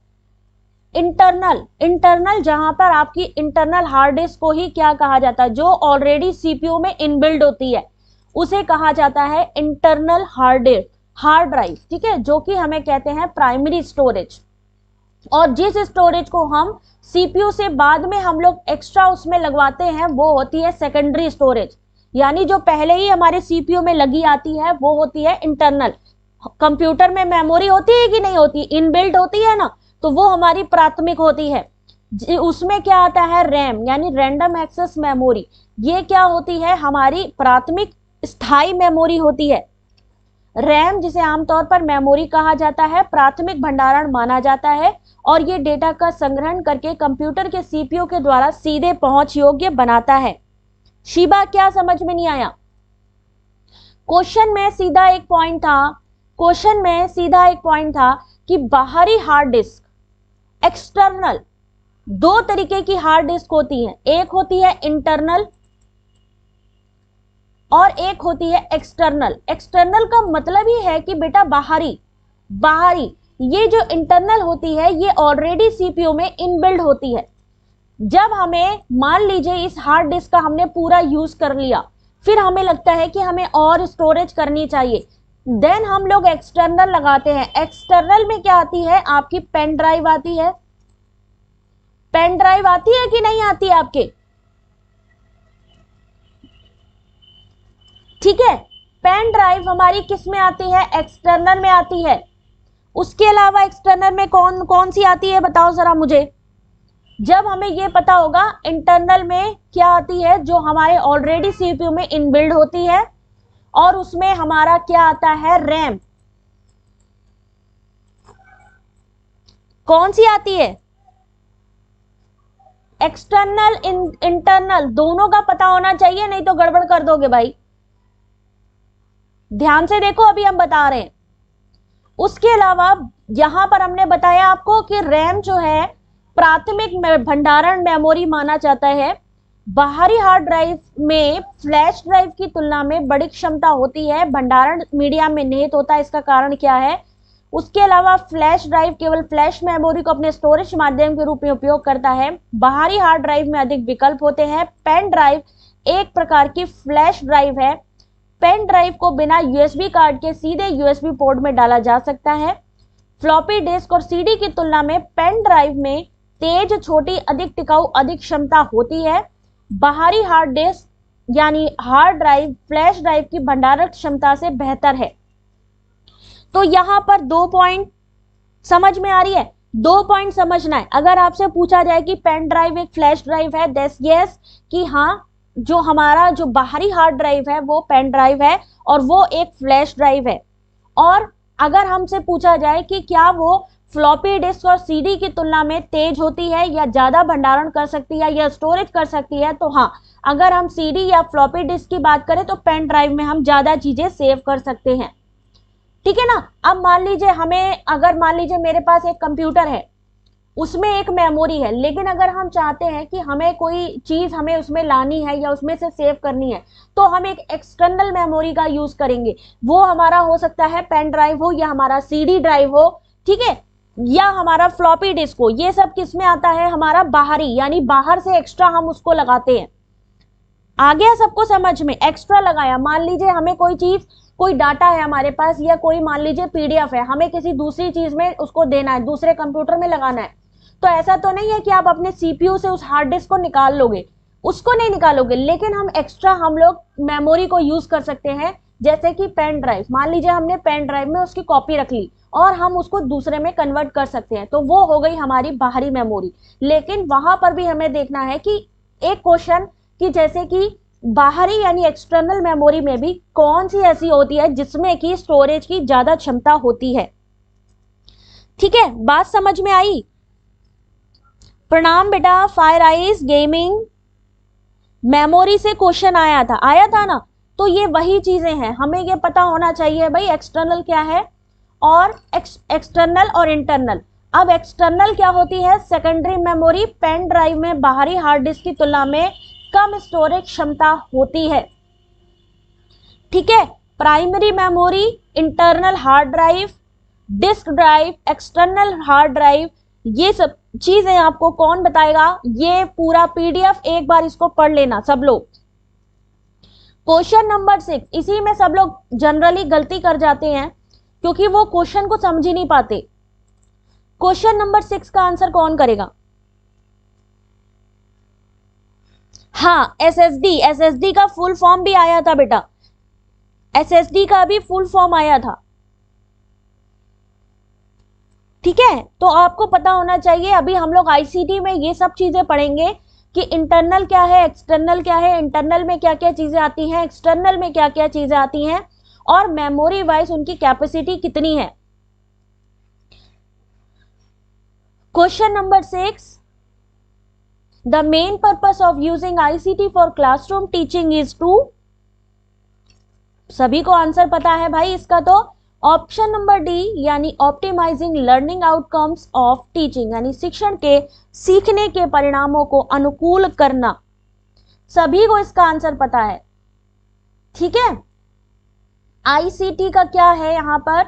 इंटरनल, इंटरनल जहां पर आपकी इंटरनल हार्ड डिस्क को ही क्या कहा जाता है? जो ऑलरेडी सीपीयू में इनबिल्ड होती है उसे कहा जाता है इंटरनल हार्ड ड्राइव, ठीक है, जो कि हमें कहते हैं प्राइमरी स्टोरेज। और जिस स्टोरेज को हम सीपीयू से बाद में हम लोग एक्स्ट्रा उसमें लगवाते हैं वो होती है सेकेंडरी स्टोरेज। यानी जो पहले ही हमारे सीपीयू में लगी आती है वो होती है इंटरनल। कंप्यूटर में मेमोरी होती है कि नहीं होती? इनबिल्ट होती है ना, तो वो हमारी प्राथमिक होती है। उसमें क्या आता है? रैम यानी रैंडम एक्सेस मेमोरी। ये क्या होती है? हमारी प्राथमिक स्थायी मेमोरी होती है। रैम जिसे आमतौर पर मेमोरी कहा जाता है, प्राथमिक भंडारण माना जाता है और ये डेटा का संग्रहण करके कंप्यूटर के सीपीयू के द्वारा सीधे पहुंच योग्य बनाता है। शिबा क्या समझ में नहीं आया? क्वेश्चन में सीधा एक पॉइंट था, कि बाहरी हार्ड डिस्क, एक्सटर्नल, दो तरीके की हार्ड डिस्क होती है। एक होती है इंटरनल और एक होती है एक्सटर्नल। एक्सटर्नल का मतलब ही है कि बेटा बाहरी। ये जो इंटरनल होती है ये ऑलरेडी सीपीयू में इनबिल्ड होती है। जब हमें मान लीजिए इस हार्ड डिस्क का हमने पूरा यूज कर लिया, फिर हमें लगता है कि हमें और स्टोरेज करनी चाहिए, देन हम लोग एक्सटर्नल लगाते हैं। एक्सटर्नल में क्या आती है? आपकी पेन ड्राइव आती है। पेन ड्राइव आती है कि नहीं आती है आपके? ठीक है, पेन ड्राइव हमारी किस में आती है? एक्सटर्नल में आती है। उसके अलावा एक्सटर्नल में कौन कौन सी आती है बताओ जरा मुझे। जब हमें यह पता होगा इंटरनल में क्या आती है, जो हमारे ऑलरेडी सीपीयू में इनबिल्ड होती है, और उसमें हमारा क्या आता है? रैम। कौन सी आती है? एक्सटर्नल, इंटरनल दोनों का पता होना चाहिए, नहीं तो गड़बड़ कर दोगे भाई। ध्यान से देखो, अभी हम बता रहे हैं। उसके अलावा यहां पर हमने बताया आपको कि रैम जो है प्राथमिक भंडारण मेमोरी माना जाता है। बाहरी हार्ड ड्राइव में फ्लैश ड्राइव की तुलना में बड़ी क्षमता होती है, भंडारण मीडिया में निहित होता है। इसका कारण क्या है? उसके अलावा फ्लैश ड्राइव केवल फ्लैश मेमोरी को अपने स्टोरेज माध्यम के रूप में उपयोग करता है। बाहरी हार्ड ड्राइव में अधिक विकल्प होते हैं। पेन ड्राइव एक प्रकार की फ्लैश ड्राइव है। पेन ड्राइव को बिना यूएसबी कार्ड के सीधे यूएसबी पोर्ट में डाला जा सकता है। फ्लॉपी डिस्क और सीडी की तुलना में पेन ड्राइव में तेज, छोटी, अधिक टिकाऊ, अधिक क्षमता होती है। बाहरी हार्ड डिस्क यानी हार्ड ड्राइव फ्लैश ड्राइव की भंडारण क्षमता से बेहतर है। तो यहां पर 2 पॉइंट समझ में आ रही है? 2 पॉइंट समझना है। अगर आपसे पूछा जाए कि पेन ड्राइव एक फ्लैश ड्राइव है, दैट्स यस, कि हाँ, जो हमारा जो बाहरी हार्ड ड्राइव है वो पेन ड्राइव है और वो एक फ्लैश ड्राइव है। और अगर हमसे पूछा जाए कि क्या वो फ्लॉपी डिस्क और सीडी की तुलना में तेज होती है या ज्यादा भंडारण कर सकती है या स्टोरेज कर सकती है, तो हाँ, अगर हम सीडी या फ्लॉपी डिस्क की बात करें तो पेन ड्राइव में हम ज्यादा चीजें सेव कर सकते हैं। ठीक है ना। अब मान लीजिए मान लीजिए मेरे पास एक कंप्यूटर है, उसमें एक मेमोरी है, लेकिन अगर हम चाहते हैं कि हमें कोई चीज हमें उसमें लानी है या उसमें से सेव करनी है, तो हम एक एक्सटर्नल मेमोरी का यूज करेंगे। वो हमारा हो सकता है पेन ड्राइव हो या हमारा सीडी ड्राइव हो, ठीक है, या हमारा फ्लॉपी डिस्क हो। ये सब किस में आता है, हमारा बाहरी, यानी बाहर से एक्स्ट्रा हम उसको लगाते हैं। आ गया सबको समझ में, एक्स्ट्रा लगाया। मान लीजिए हमें कोई चीज, कोई डाटा है हमारे पास, या कोई मान लीजिए पीडीएफ है, हमें किसी दूसरी चीज में उसको देना है, दूसरे कंप्यूटर में लगाना है, तो ऐसा तो नहीं है कि आप अपने सीपीयू से उस हार्ड डिस्क को निकाल लोगे, उसको नहीं निकालोगे, लेकिन हम एक्स्ट्रा हम लोग मेमोरी को यूज कर सकते हैं। जैसे कि पेन ड्राइव, मान लीजिए हमने पेन ड्राइव में उसकी कॉपी रख ली और हम उसको दूसरे में कन्वर्ट कर सकते हैं, तो वो हो गई हमारी बाहरी मेमोरी। लेकिन वहां पर भी हमें देखना है कि एक क्वेश्चन, कि जैसे कि बाहरी यानी एक्सटर्नल मेमोरी में भी कौन सी ऐसी होती है जिसमें कि स्टोरेज की ज्यादा क्षमता होती है। ठीक है, बात समझ में आई। प्रणाम बेटा, फायर आइज गेमिंग, मेमोरी से क्वेश्चन आया था ना। तो ये वही चीजें हैं, हमें ये पता होना चाहिए भाई एक्सटर्नल क्या है और एक्सटर्नल और इंटरनल। अब एक्सटर्नल क्या होती है, सेकेंडरी मेमोरी, पेन ड्राइव में बाहरी हार्ड डिस्क की तुलना में कम स्टोरेज क्षमता होती है। ठीक है, primary memory, internal hard drive, disk drive, external hard drive, ये सब चीजें आपको कौन बताएगा, ये पूरा पीडीएफ एक बार इसको पढ़ लेना सब लोग। क्वेश्चन नंबर 6, इसी में सब लोग जनरली गलती कर जाते हैं क्योंकि वो क्वेश्चन को समझ ही नहीं पाते। क्वेश्चन नंबर 6 का आंसर कौन करेगा? हाँ, एसएसडी का फुल फॉर्म भी आया था बेटा, एसएसडी का भी फुल फॉर्म आया था। ठीक है, तो आपको पता होना चाहिए। अभी हम लोग आईसीटी में ये सब चीजें पढ़ेंगे कि इंटरनल क्या है, एक्सटर्नल क्या है, इंटरनल में क्या क्या चीजें आती हैं, एक्सटर्नल में क्या क्या चीजें आती हैं, और मेमोरी वाइज उनकी कैपेसिटी कितनी है। Question number 6, the main purpose of using ICT for classroom teaching is to, सभी को आंसर पता है भाई इसका, तो ऑप्शन नंबर डी, यानी optimising learning outcomes of teaching, यानी शिक्षण के सीखने के परिणामों को अनुकूल करना। सभी को इसका आंसर पता है। ठीक है, आईसीटी का क्या है यहाँ पर,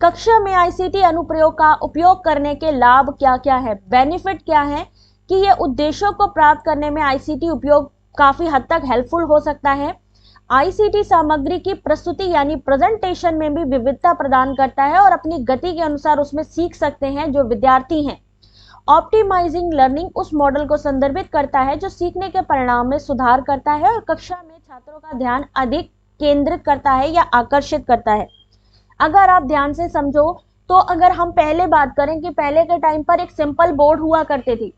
कक्षा में आईसीटी अनुप्रयोग का उपयोग करने के लाभ क्या क्या है, बेनिफिट क्या है, कि ये उद्देश्यों को प्राप्त करने में आईसीटी उपयोग काफी हद तक हेल्पफुल हो सकता है। आईसीटी सामग्री की प्रस्तुति यानी प्रेजेंटेशन में भी विविधता प्रदान करता है और अपनी गति के अनुसार उसमें सीख सकते हैं जो विद्यार्थी हैं। ऑप्टिमाइजिंग लर्निंग उस मॉडल को संदर्भित करता है जो सीखने के परिणाम में सुधार करता है और कक्षा में छात्रों का ध्यान अधिक केंद्रित करता है या आकर्षित करता है। अगर आप ध्यान से समझो तो अगर हम पहले बात करें कि पहले के टाइम पर एक सिंपल बोर्ड हुआ करते थे,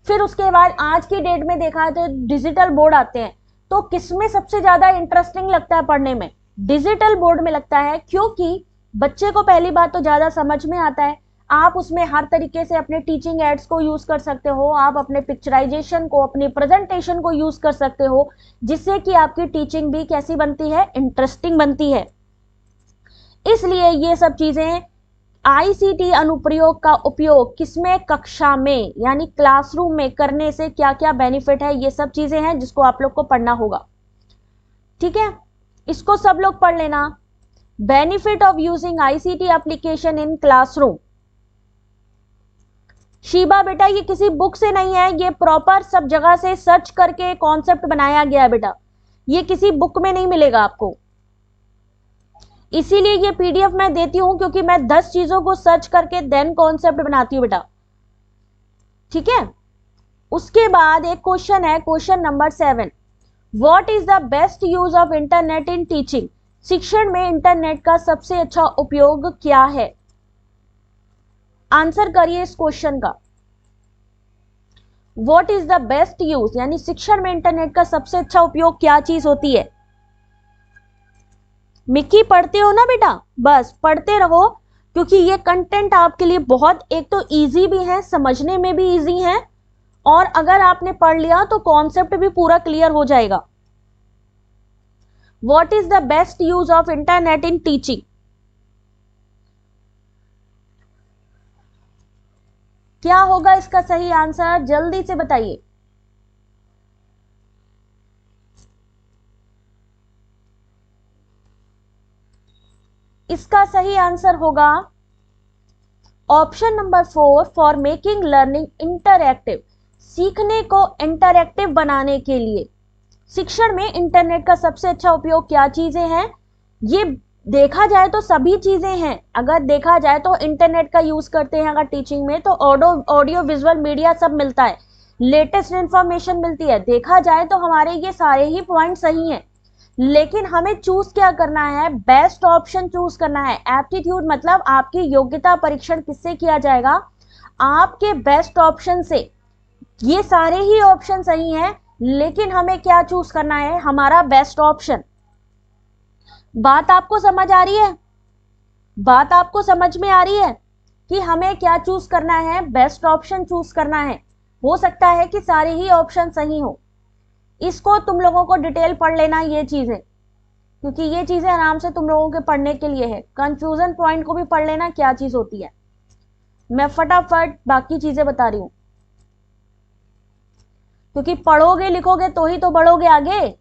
फिर उसके बाद आज की डेट में देखा तो डिजिटल बोर्ड आते हैं, तो किसमें सबसे ज्यादा इंटरेस्टिंग लगता है पढ़ने में? डिजिटल बोर्ड में लगता है, क्योंकि बच्चे को पहली बात तो ज्यादा समझ में आता है। आप उसमें हर तरीके से अपने टीचिंग एड्स को यूज कर सकते हो, आप अपने पिक्चराइजेशन को, अपनी प्रेजेंटेशन को यूज कर सकते हो, जिससे कि आपकी टीचिंग भी कैसी बनती है, इंटरेस्टिंग बनती है। इसलिए ये सब चीजें, आईसीटी अनुप्रयोग का उपयोग किसमें, कक्षा में यानी क्लासरूम में करने से क्या क्या बेनिफिट है, ये सब चीजें हैं जिसको आप लोग को पढ़ना होगा। ठीक है, इसको सब लोग पढ़ लेना। Benefit of using ICT application in classroom. Sheeba बेटा, ये किसी बुक से नहीं है, ये प्रॉपर सब जगह से सर्च करके कॉन्सेप्ट बनाया गया है बेटा, ये किसी बुक में नहीं मिलेगा आपको। इसीलिए ये पीडीएफ मैं देती हूं क्योंकि मैं 10 चीजों को सर्च करके देन कॉन्सेप्ट बनाती हूं बेटा। ठीक है, उसके बाद एक क्वेश्चन है, question number 7, what is the best use of internet in teaching. शिक्षण में इंटरनेट का सबसे अच्छा उपयोग क्या है? आंसर करिए इस क्वेश्चन का। What is the best use, यानी शिक्षण में इंटरनेट का सबसे अच्छा उपयोग क्या चीज होती है? मिक्की पढ़ते हो ना बेटा, बस पढ़ते रहो। क्योंकि ये कंटेंट आपके लिए बहुत एक तो इजी भी है, समझने में भी इजी है, और अगर आपने पढ़ लिया तो कॉन्सेप्ट भी पूरा क्लियर हो जाएगा। What is the best use of internet in teaching? क्या होगा इसका सही आंसर, जल्दी से बताइए। इसका सही आंसर होगा option number 4, for making learning interactive. सीखने को इंटरएक्टिव बनाने के लिए शिक्षण में इंटरनेट का सबसे अच्छा उपयोग क्या चीजें हैं? ये देखा जाए तो सभी चीजें हैं। अगर देखा जाए तो इंटरनेट का यूज करते हैं अगर टीचिंग में, तो ऑडियो विजुअल मीडिया सब मिलता है, लेटेस्ट इंफॉर्मेशन मिलती है। देखा जाए तो हमारे ये सारे ही पॉइंट सही हैं, लेकिन हमें चूज क्या करना है? बेस्ट ऑप्शन चूज करना है। एप्टीट्यूड मतलब आपकी योग्यता परीक्षण किससे किया जाएगा? आपके बेस्ट ऑप्शन से। ये सारे ही ऑप्शन सही हैं, लेकिन हमें क्या चूज करना है? हमारा बेस्ट ऑप्शन। बात आपको समझ आ रही है? बात आपको समझ में आ रही है कि हमें क्या चूज करना है? बेस्ट ऑप्शन चूज करना है। हो सकता है कि सारे ही ऑप्शन सही हो। इसको तुम लोगों को डिटेल पढ़ लेना ये चीजें, क्योंकि ये चीजें आराम से तुम लोगों के पढ़ने के लिए है। कंफ्यूजन पॉइंट को भी पढ़ लेना क्या चीज होती है। मैं फटाफट बाकी चीजें बता रही हूं, क्योंकि पढ़ोगे लिखोगे तो ही तो बढ़ोगे आगे।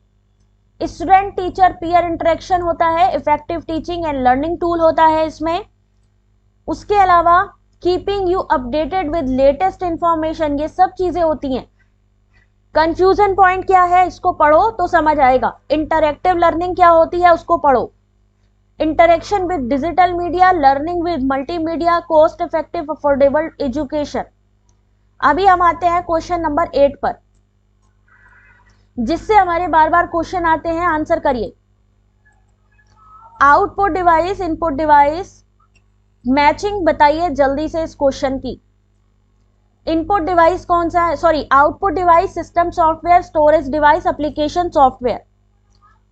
स्टूडेंट टीचर पीयर इंटरेक्शन होता है, effective teaching and learning tool होता है इसमें। उसके अलावा keeping you updated with latest information, ये सब चीजें होती हैं। कंफ्यूजन पॉइंट क्या है इसको पढ़ो तो समझ आएगा। इंटरएक्टिव लर्निंग क्या होती है उसको पढ़ो। Interaction with digital media, learning with multimedia, cost effective affordable education. अभी हम आते हैं क्वेश्चन नंबर 8 पर, जिससे हमारे बार बार क्वेश्चन आते हैं, आंसर करिए। Output device, input device, matching बताइए जल्दी से इस क्वेश्चन की। इनपुट डिवाइस कौन सा है? Sorry, output device system software, storage device, application software.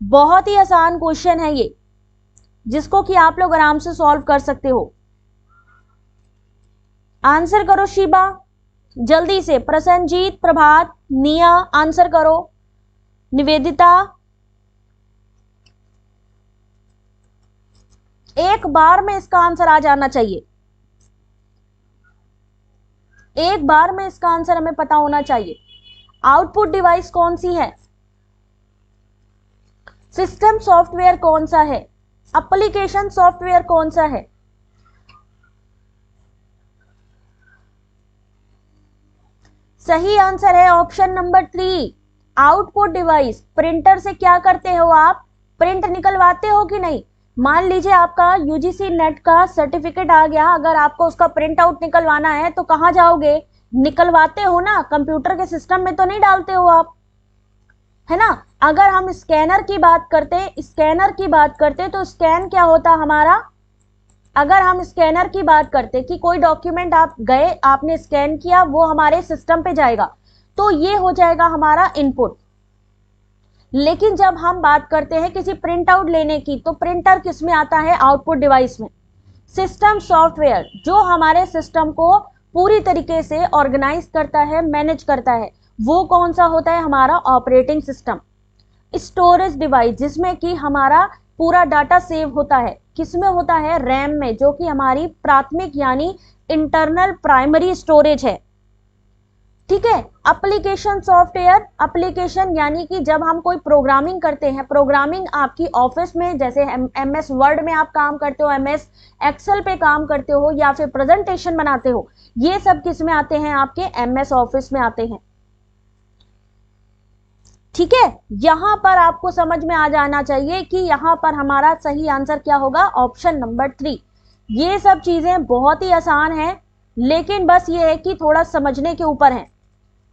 बहुत ही आसान क्वेश्चन है ये, जिसको कि आप लोग आराम से सॉल्व कर सकते हो। आंसर करो शिबा जल्दी से। प्रसन्नजीत, प्रभात, निया, आंसर करो। निवेदिता, एक बार में इसका आंसर आ जाना चाहिए। एक बार में इसका आंसर हमें पता होना चाहिए। आउटपुट डिवाइस कौन सी है? सिस्टम सॉफ्टवेयर कौन सा है? एप्लीकेशन सॉफ्टवेयर कौन सा है? सही आंसर है option number 3, output device. Printer से क्या करते हो आप? प्रिंट निकलवाते हो कि नहीं? मान लीजिए आपका यूजीसी नेट का सर्टिफिकेट आ गया, अगर आपको उसका प्रिंट आउट निकलवाना है तो कहां जाओगे? निकलवाते हो ना, कंप्यूटर के सिस्टम में तो नहीं डालते हो आप, है ना। अगर हम स्कैनर की बात करते तो स्कैन क्या होता हमारा? अगर हम स्कैनर की बात करते कि कोई डॉक्यूमेंट आप गए, आपने स्कैन किया, वो हमारे सिस्टम पे जाएगा, तो ये हो जाएगा हमारा इनपुट। लेकिन जब हम बात करते हैं किसी प्रिंट आउट लेने की, तो प्रिंटर किस में आता है? आउटपुट डिवाइस में। सिस्टम सॉफ्टवेयर जो हमारे सिस्टम को पूरी तरीके से ऑर्गेनाइज करता है, मैनेज करता है, वो कौन सा होता है? हमारा ऑपरेटिंग सिस्टम। स्टोरेज डिवाइस जिसमें कि हमारा पूरा डाटा सेव होता है, किसमें होता है? रैम में, जो कि हमारी प्राथमिक यानी इंटरनल प्राइमरी स्टोरेज है। ठीक है। एप्लीकेशन सॉफ्टवेयर, एप्लीकेशन यानी कि जब हम कोई प्रोग्रामिंग करते हैं, प्रोग्रामिंग आपकी ऑफिस में, जैसे एमएस वर्ड में आप काम करते हो, एमएस एक्सेल पे काम करते हो, या फिर प्रेजेंटेशन बनाते हो, ये सब किस में आते हैं? आपके एमएस ऑफिस में आते हैं। ठीक है, यहां पर आपको समझ में आ जाना चाहिए कि यहां पर हमारा सही आंसर क्या होगा? Option number 3। ये सब चीजें बहुत ही आसान है, लेकिन बस ये है कि थोड़ा समझने के ऊपर है।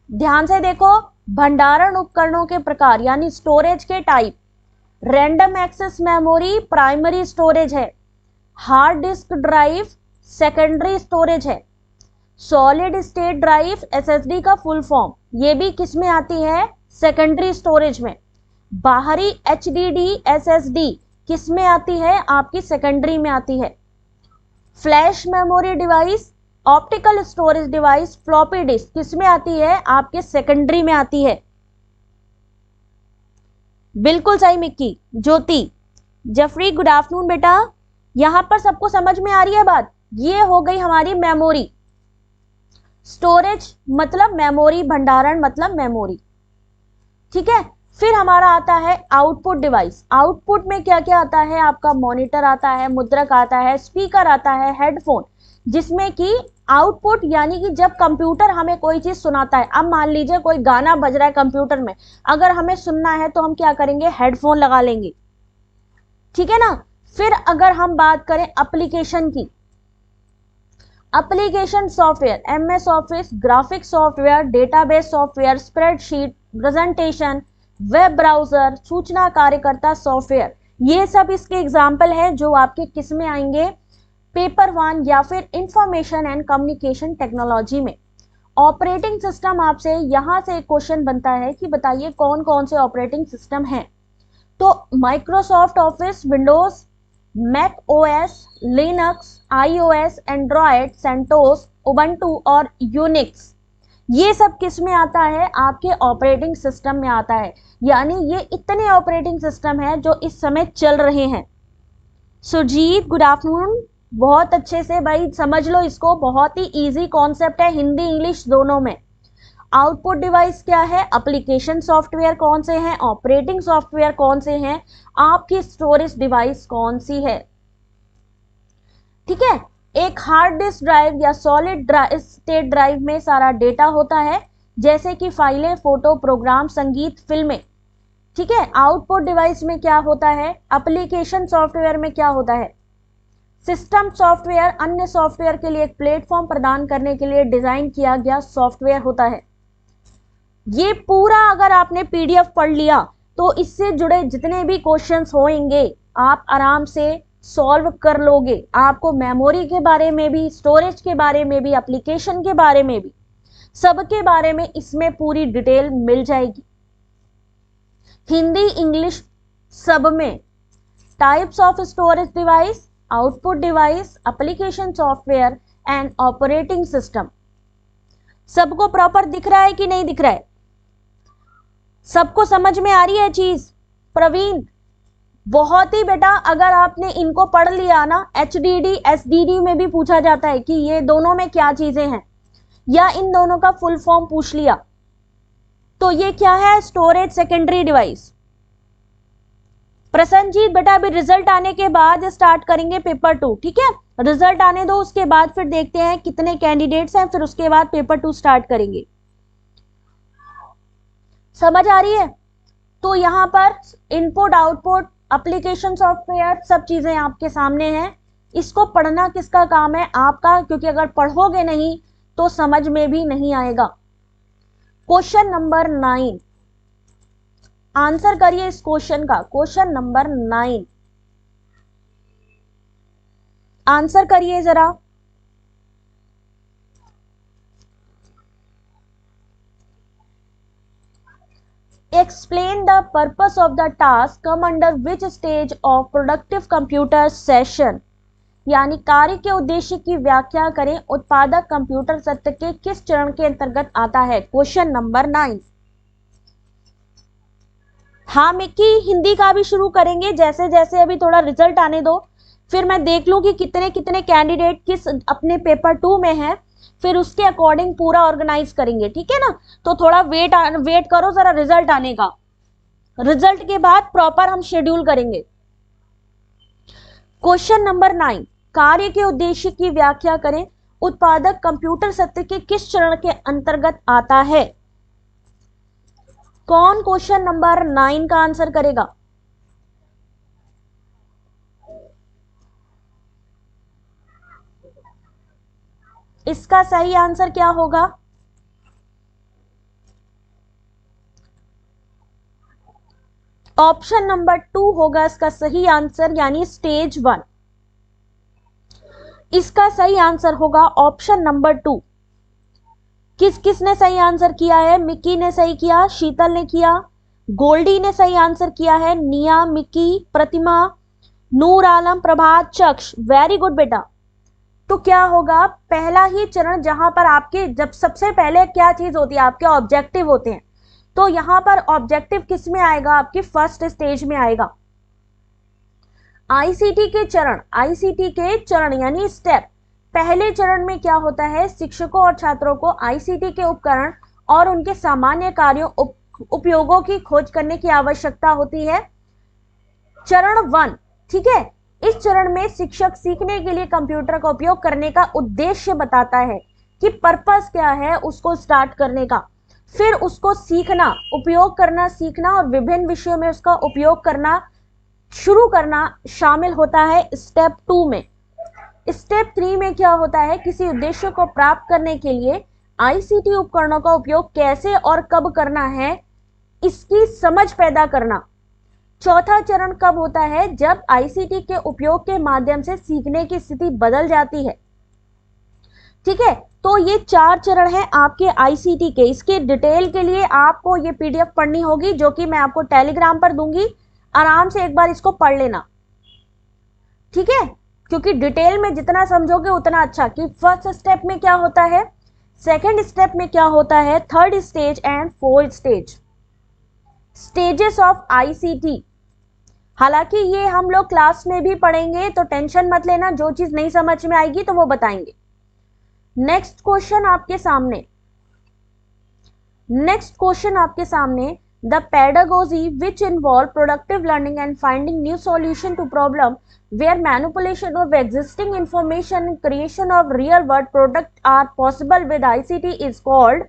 ध्यान से देखो, भंडारण उपकरणों के प्रकार यानी स्टोरेज के type, random access memory primary storage है, hard disk drive secondary storage है, सॉलिड स्टेट ड्राइव एसएसडी का फुल फॉर्म, ये भी किस में आती है? सेकेंडरी स्टोरेज में। बाहरी एचडीडी एसएसडी किस में आती है? आपकी सेकेंडरी में आती है। Flash memory device, optical storage device, floppy disk किस में आती है? आपके सेकेंडरी में आती है। बिल्कुल सही मिक्की। ज्योति, जफरी गुड आफ्टरनून बेटा। यहां पर सबको समझ में आ रही है बात? ये हो गई हमारी मेमोरी। स्टोरेज मतलब मेमोरी, भंडारण मतलब मेमोरी, ठीक है। फिर हमारा आता है आउटपुट डिवाइस। आउटपुट में क्या क्या आता है? आपका मॉनिटर आता है, मुद्रक आता है, स्पीकर आता है, हेडफोन, जिसमें कि आउटपुट यानी कि जब कंप्यूटर हमें कोई चीज सुनाता है, अब मान लीजिए कोई गाना बज रहा है कंप्यूटर में, अगर हमें सुनना है तो हम क्या करेंगे? हेडफोन लगा लेंगे, ठीक है ना। फिर अगर हम बात करें एप्लीकेशन की, application software, MS office, graphic software, database software, spreadsheet, presentation, web browser, सूचना कार्यकर्ता सॉफ्टवेयर, ये सब इसके एग्जाम्पल है जो आपके किस में आएंगे? पेपर वन या फिर इंफॉर्मेशन एंड कम्युनिकेशन टेक्नोलॉजी में। ऑपरेटिंग सिस्टम, आपसे यहां से एक क्वेश्चन बनता है कि बताइए कौन कौन से ऑपरेटिंग सिस्टम हैं। तो Microsoft Office, Windows, Mac OS, Linux, iOS, Android, CentOS, Ubuntu और यूनिक्स, ये सब किस में आता है? आपके ऑपरेटिंग सिस्टम में आता है। यानी ये इतने ऑपरेटिंग सिस्टम है जो इस समय चल रहे हैं। सुजीत गुड आफ्टरनून, बहुत अच्छे से भाई समझ लो इसको, बहुत ही इजी कॉन्सेप्ट है, हिंदी इंग्लिश दोनों में। आउटपुट डिवाइस क्या है? एप्लीकेशन सॉफ्टवेयर कौन से हैं? ऑपरेटिंग सॉफ्टवेयर कौन से हैं? आपकी स्टोरेज डिवाइस कौन सी है, ठीक है। एक हार्ड डिस्क ड्राइव या सॉलिड स्टेट ड्राइव में सारा डेटा होता है, जैसे कि फाइलें, फोटो, प्रोग्राम, संगीत, फिल्में, ठीक है। आउटपुट डिवाइस में क्या होता है? एप्लीकेशन सॉफ्टवेयर में क्या होता है? सिस्टम सॉफ्टवेयर, अन्य सॉफ्टवेयर के लिए एक प्लेटफॉर्म प्रदान करने के लिए डिजाइन किया गया सॉफ्टवेयर होता है। ये पूरा अगर आपने पीडीएफ पढ़ लिया तो इससे जुड़े जितने भी क्वेश्चंस होंगे आप आराम से सॉल्व कर लोगे। आपको मेमोरी के बारे में भी, स्टोरेज के बारे में भी, एप्लीकेशन के बारे में भी, सबके बारे में इसमें पूरी डिटेल मिल जाएगी, हिंदी इंग्लिश सब में। Types of storage device, output device, application software and operating system. सबको प्रॉपर दिख रहा है कि नहीं दिख रहा है? सबको समझ में आ रही है चीज? प्रवीण, बहुत ही बेटा, अगर आपने इनको पढ़ लिया ना, एचडीडी एसडीडी में भी पूछा जाता है कि ये दोनों में क्या चीजें हैं, या इन दोनों का फुल फॉर्म पूछ लिया, तो ये क्या है? Storage secondary device. प्रसन्नजीत बेटा, अभी रिजल्ट आने के बाद स्टार्ट करेंगे पेपर 2, ठीक है। रिजल्ट आने दो, उसके बाद फिर देखते हैं कितने कैंडिडेट्स हैं, फिर उसके बाद पेपर 2 स्टार्ट करेंगे। समझ आ रही है? तो यहां पर इनपुट, आउटपुट, एप्लीकेशन सॉफ्टवेयर, सब चीजें आपके सामने हैं। इसको पढ़ना किसका काम है? आपका, क्योंकि अगर पढ़ोगे नहीं तो समझ में भी नहीं आएगा। क्वेश्चन नंबर 9, आंसर करिए इस क्वेश्चन का। क्वेश्चन नंबर 9 आंसर करिए जरा। Explain the purpose of the task come under which stage of productive computer session, यानी कार्य के उद्देश्य की व्याख्या करें, उत्पादक कंप्यूटर सत्र के किस चरण के अंतर्गत आता है? Question number 9। हाँ मिक्की, हिंदी का भी शुरू करेंगे जैसे जैसे, अभी थोड़ा रिजल्ट आने दो, फिर मैं देख लूं कि कितने कितने कैंडिडेट किस अपने पेपर 2 में हैं, फिर उसके अकॉर्डिंग पूरा ऑर्गेनाइज करेंगे, ठीक है ना। तो थोड़ा वेट करो जरा रिजल्ट आने का, रिजल्ट के बाद प्रॉपर हम शेड्यूल करेंगे। क्वेश्चन नंबर 9, कार्य के उद्देश्य की व्याख्या करें, उत्पादक कंप्यूटर सत्र के किस चरण के अंतर्गत आता है? कौन क्वेश्चन नंबर 9 का आंसर करेगा? इसका सही आंसर क्या होगा? ऑप्शन नंबर 2 होगा इसका सही आंसर, यानी स्टेज 1। इसका सही आंसर होगा ऑप्शन नंबर 2। किस किसने सही आंसर किया है? मिक्की ने सही किया, शीतल ने किया, गोल्डी ने सही आंसर किया है, निया, मिक्की, प्रतिमा, नूर आलम, प्रभात, चक्ष, वेरी गुड बेटा। तो क्या होगा, पहला ही चरण जहां पर आपके, जब सबसे पहले क्या चीज होती है, आपके ऑब्जेक्टिव होते हैं, तो यहां पर ऑब्जेक्टिव किस में आएगा, आपकी फर्स्ट स्टेज में आएगा। आईसीटी के चरण यानी स्टेप, पहले चरण में क्या होता है, शिक्षकों और छात्रों को आईसीटी के उपकरण और उनके सामान्य कार्यों उपयोगों की खोज करने की आवश्यकता होती है। चरण 1, ठीक है, इस चरण में शिक्षक सीखने के लिए कंप्यूटर का उपयोग करने का उद्देश्य बताता है कि पर्पस क्या है उसको स्टार्ट करने का, फिर उसको सीखना, उपयोग करना, सीखना और विभिन्न विषयों में उसका उपयोग करना शुरू करना शामिल होता है स्टेप 2 में। स्टेप 3 में क्या होता है, किसी उद्देश्य को प्राप्त करने के लिए आईसीटी उपकरणों का उपयोग कैसे और कब करना है, इसकी समझ पैदा करना। चौथा चरण कब होता है, जब आईसीटी के उपयोग के माध्यम से सीखने की स्थिति बदल जाती है। ठीक है, तो ये 4 चरण हैं आपके आईसीटी के। इसके डिटेल के लिए आपको ये पीडीएफ पढ़नी होगी, जो कि मैं आपको टेलीग्राम पर दूंगी, आराम से एक बार इसको पढ़ लेना, ठीक है, क्योंकि डिटेल में जितना समझोगे उतना अच्छा, कि फर्स्ट स्टेप में क्या होता है, सेकंड स्टेप में क्या होता है, third stage and fourth stage, stages of ICT. हालांकि ये हम लोग क्लास में भी पढ़ेंगे, तो टेंशन मत लेना, जो चीज नहीं समझ में आएगी तो वो बताएंगे। नेक्स्ट क्वेश्चन आपके सामने, the pedagogy which involve productive learning and finding new solution to problem where manipulation of existing information and creation of real world product are possible with ICT is called।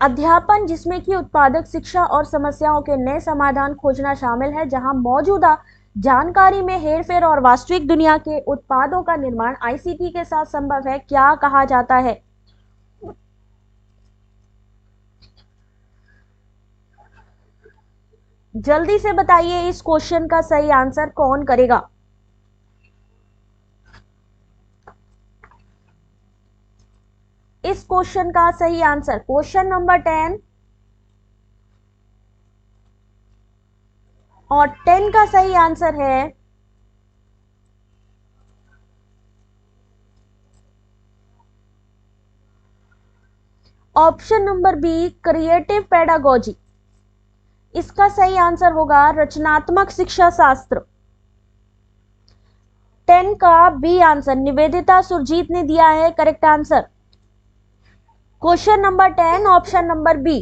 अध्यापन जिसमें कि उत्पादक शिक्षा और समस्याओं के नए समाधान खोजना शामिल है, जहां मौजूदा जानकारी में हेरफेर और वास्तविक दुनिया के उत्पादों का निर्माण आईसीटी के साथ संभव है, क्या कहा जाता है। जल्दी से बताइए, इस क्वेश्चन का सही आंसर कौन करेगा। इस क्वेश्चन का सही आंसर, क्वेश्चन नंबर 10 और 10 का सही आंसर है option number B, creative pedagogy. इसका सही आंसर होगा रचनात्मक शिक्षा शास्त्र। 10 का बी आंसर निवेदिता सुरजीत ने दिया है correct answer. Question number 10 option number B,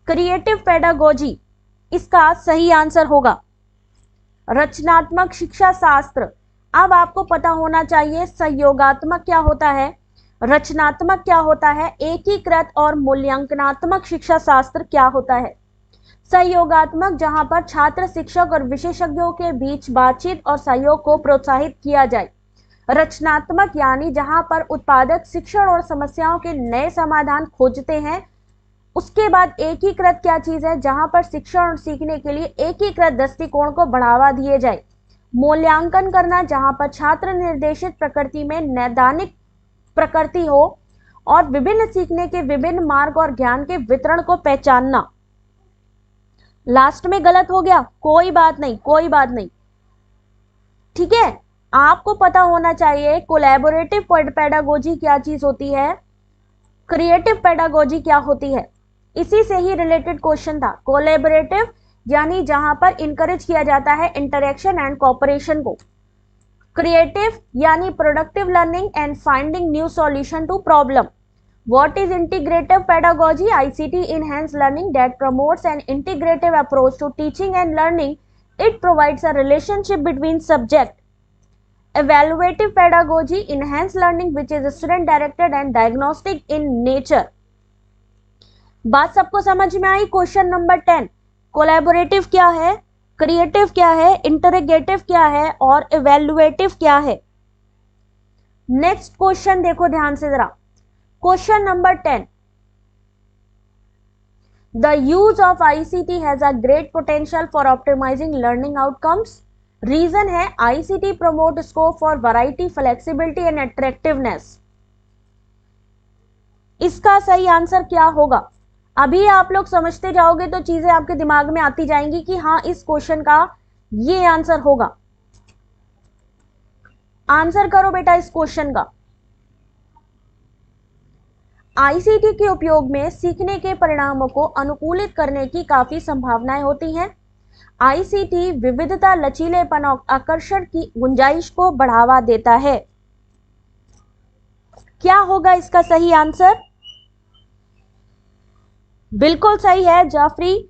creative pedagogy, इसका सही आंसर होगा रचनात्मक शिक्षा शास्त्र। अब आपको पता होना चाहिए सहयोगात्मक क्या होता है, रचनात्मक क्या होता है, एकीकृत और मूल्यांकनात्मक शिक्षा शास्त्र क्या होता है। सहयोगात्मक जहां पर छात्र, शिक्षक और विशेषज्ञों के बीच बातचीत और सहयोग को प्रोत्साहित किया जाए। रचनात्मक यानी जहां पर उत्पादक शिक्षण और समस्याओं के नए समाधान खोजते हैं। उसके बाद एकीकृत क्या चीज है, जहां पर शिक्षण और सीखने के लिए एकीकृत दृष्टिकोण को बढ़ावा दिए जाए। मूल्यांकन करना जहां पर छात्र निर्देशित प्रकृति में नैदानिक प्रकृति हो और विभिन्न सीखने के विभिन्न मार्ग और ज्ञान के वितरण को पहचानना। लास्ट में गलत हो गया, कोई बात नहीं, ठीक है। आपको पता होना चाहिए कोलैबोरेटिव पेडागोजी क्या चीज होती है, क्रिएटिव पेडागोजी क्या होती है। इसी से ही रिलेटेड क्वेश्चन था। कोलैबोरेटिव यानी जहां पर इनकरेज किया जाता है इंटरेक्शन एंड कोऑपरेशन को। क्रिएटिव यानी productive learning and finding new solution to problem. What is integrative pedagogy? ICT enhanced learning that promotes an integrative approach to teaching and learning. It provides a relationship between subject. Evaluative pedagogy, enhanced learning which is student directed and diagnostic in nature. बात सबको समझ में आई। Question number 10, collaborative क्या है, creative क्या है, interrogative क्या है और इवेल्युएटिव क्या है। नेक्स्ट क्वेश्चन देखो ध्यान से जरा। Question number 10. The use of ICT has a great potential for optimizing learning outcomes. Reason है ICT promote scope for variety, flexibility and attractiveness. इसका सही आंसर क्या होगा। अभी आप लोग समझते जाओगे तो चीजें आपके दिमाग में आती जाएंगी कि हाँ इस क्वेश्चन का ये आंसर होगा। आंसर करो बेटा इस क्वेश्चन का। आईसीटी के उपयोग में सीखने के परिणामों को अनुकूलित करने की काफी संभावनाएं होती हैं। आईसीटी विविधता, लचीलेपन और आकर्षण की गुंजाइश को बढ़ावा देता है। क्या होगा इसका सही आंसर? बिल्कुल सही है जाफरी,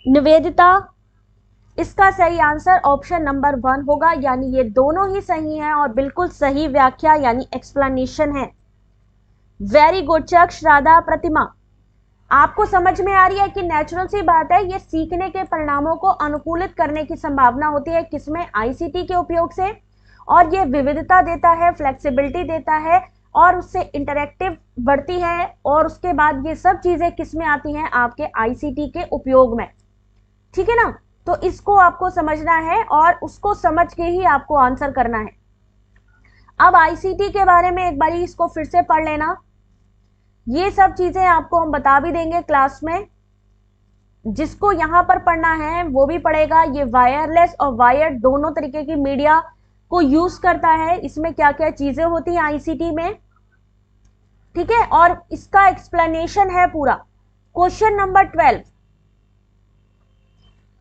निवेदिता। इसका सही आंसर ऑप्शन नंबर 1 होगा, यानी ये दोनों ही सही हैं और बिल्कुल सही व्याख्या यानी एक्सप्लेनेशन है। वेरी गुड चक्ष, राधा, प्रतिमा। आपको समझ में आ रही है कि नेचुरल सी बात है, ये सीखने के परिणामों को अनुकूलित करने की संभावना होती है किसमें? आईसीटी के उपयोग से। और ये विविधता देता है, फ्लेक्सिबिलिटी देता है और उससे इंटरेक्टिव बढ़ती है। और उसके बाद ये सब चीजें किसमें आती हैं? आपके आईसीटी के उपयोग में। ठीक है ना? तो इसको आपको समझना है और उसको समझ के ही आपको आंसर करना है। अब आईसीटी के बारे में एक बारी इसको फिर से पढ़ लेना। ये सब चीजें आपको हम बता भी देंगे क्लास में। जिसको यहां पर पढ़ना है वो भी पढ़ेगा। ये वायरलेस और वायर्ड दोनों तरीके की मीडिया को यूज करता है। इसमें क्या क्या चीजें होती हैं आईसीटी में, ठीक है, और इसका एक्सप्लेनेशन है पूरा। क्वेश्चन नंबर 12,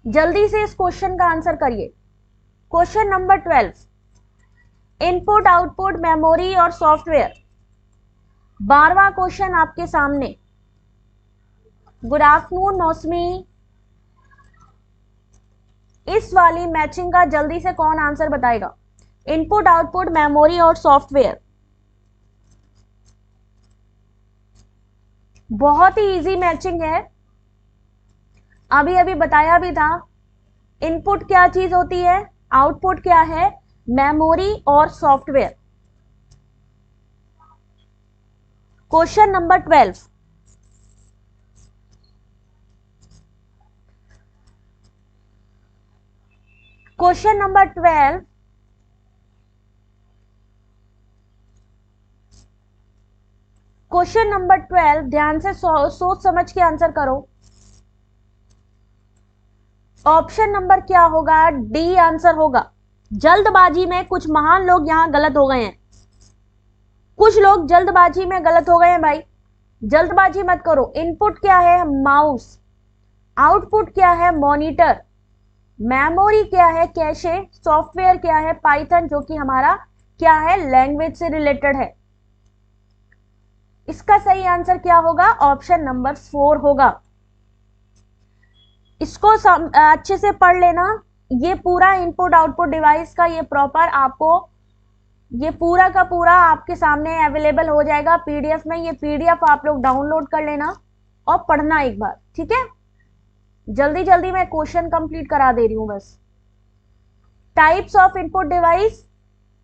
जल्दी से इस क्वेश्चन का आंसर करिए। Question number 12, input, output, memory और सॉफ्टवेयर। 12वां क्वेश्चन आपके सामने। गुड आफ्टरनून मौसमी। इस वाली मैचिंग का जल्दी से कौन आंसर बताएगा? इनपुट, आउटपुट, मेमोरी और सॉफ्टवेयर। बहुत ही इजी मैचिंग है, अभी अभी बताया भी था। इनपुट क्या चीज होती है, आउटपुट क्या है, मेमोरी और software. Question number 12, question number 12, question number 12 ध्यान से सोच समझ के आंसर करो। ऑप्शन नंबर क्या होगा? डी आंसर होगा। जल्दबाजी में कुछ महान लोग यहां गलत हो गए हैं। कुछ लोग जल्दबाजी में गलत हो गए हैं भाई, जल्दबाजी मत करो। इनपुट क्या है? माउस। आउटपुट क्या है? मॉनिटर। मेमोरी क्या है? कैशे। सॉफ्टवेयर क्या है? पाइथन, जो कि हमारा क्या है? लैंग्वेज से रिलेटेड है। इसका सही आंसर क्या होगा? ऑप्शन नंबर 4 होगा। इसको अच्छे से पढ़ लेना। ये पूरा इनपुट आउटपुट डिवाइस का ये प्रॉपर आपको ये पूरा का पूरा आपके सामने अवेलेबल हो जाएगा पीडीएफ में। ये पीडीएफ आप लोग डाउनलोड कर लेना और पढ़ना एक बार, ठीक है। जल्दी जल्दी मैं क्वेश्चन कंप्लीट करा दे रही हूं बस। Types of input device,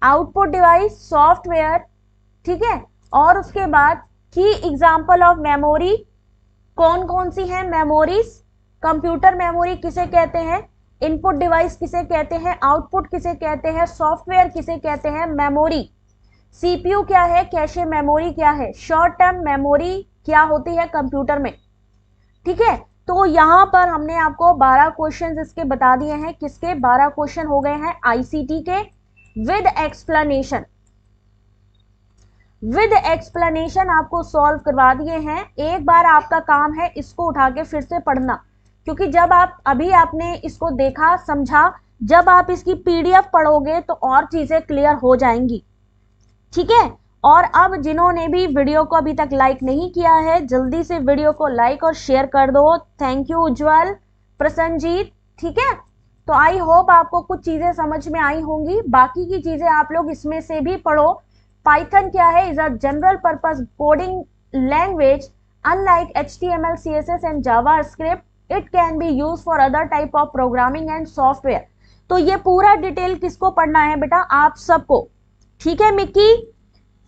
output device, software, ठीक है। और उसके बाद की एग्जांपल ऑफ मेमोरी, कौन कौन सी है मेमोरीज। कंप्यूटर मेमोरी किसे कहते हैं, इनपुट डिवाइस किसे कहते हैं, आउटपुट किसे कहते हैं, सॉफ्टवेयर किसे कहते हैं, मेमोरी। सीपीयू क्या है, कैशे मेमोरी क्या है, शॉर्ट टर्म मेमोरी क्या होती है कंप्यूटर में, ठीक है। तो यहां पर हमने आपको 12 क्वेश्चन इसके बता दिए हैं। किसके? 12 क्वेश्चन हो गए हैं आईसीटी के विद एक्सप्लेनेशन। विद एक्सप्लेनेशन आपको सॉल्व करवा दिए हैं। एक बार आपका काम है इसको उठा के फिर से पढ़ना, क्योंकि जब आप अभी आपने इसको देखा समझा, जब आप इसकी पीडीएफ पढ़ोगे तो और चीजें क्लियर हो जाएंगी, ठीक है। और अब जिन्होंने भी वीडियो को अभी तक लाइक नहीं किया है, जल्दी से वीडियो को लाइक और शेयर कर दो। थैंक यू उज्जवल, प्रसन्नजीत, ठीक है। तो आई होप आपको कुछ चीजें समझ में आई होंगी। बाकी की चीजें आप लोग इसमें से भी पढ़ो। पाइथन क्या है? Is a general purpose coding language unlike HTML, CSS and JavaScript, it can be use for other type of programming and software. तो ये पूरा डिटेल किसको पढ़ना है बेटा? आप सबको, ठीक है। मिक्की,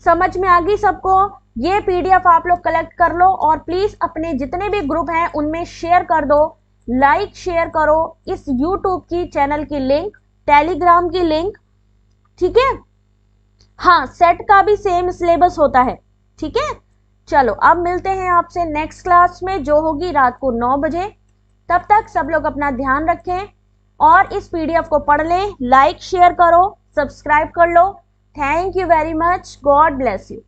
समझ में आ गई सबको? ये पीडीएफ आप लोग कलेक्ट कर लो और प्लीज अपने जितने भी ग्रुप हैं उनमें शेयर कर दो, लाइक शेयर करो इस यूट्यूब की चैनल की लिंक, टेलीग्राम की लिंक, ठीक है। हाँ, सेट का भी सेम सिलेबस होता है, ठीक है। चलो अब मिलते हैं आपसे नेक्स्ट क्लास में, जो होगी रात को 9 बजे। तब तक सब लोग अपना ध्यान रखें और इस पीडीएफ को पढ़ लें, लाइक शेयर करो, सब्सक्राइब कर लो। Thank you very much, god bless you.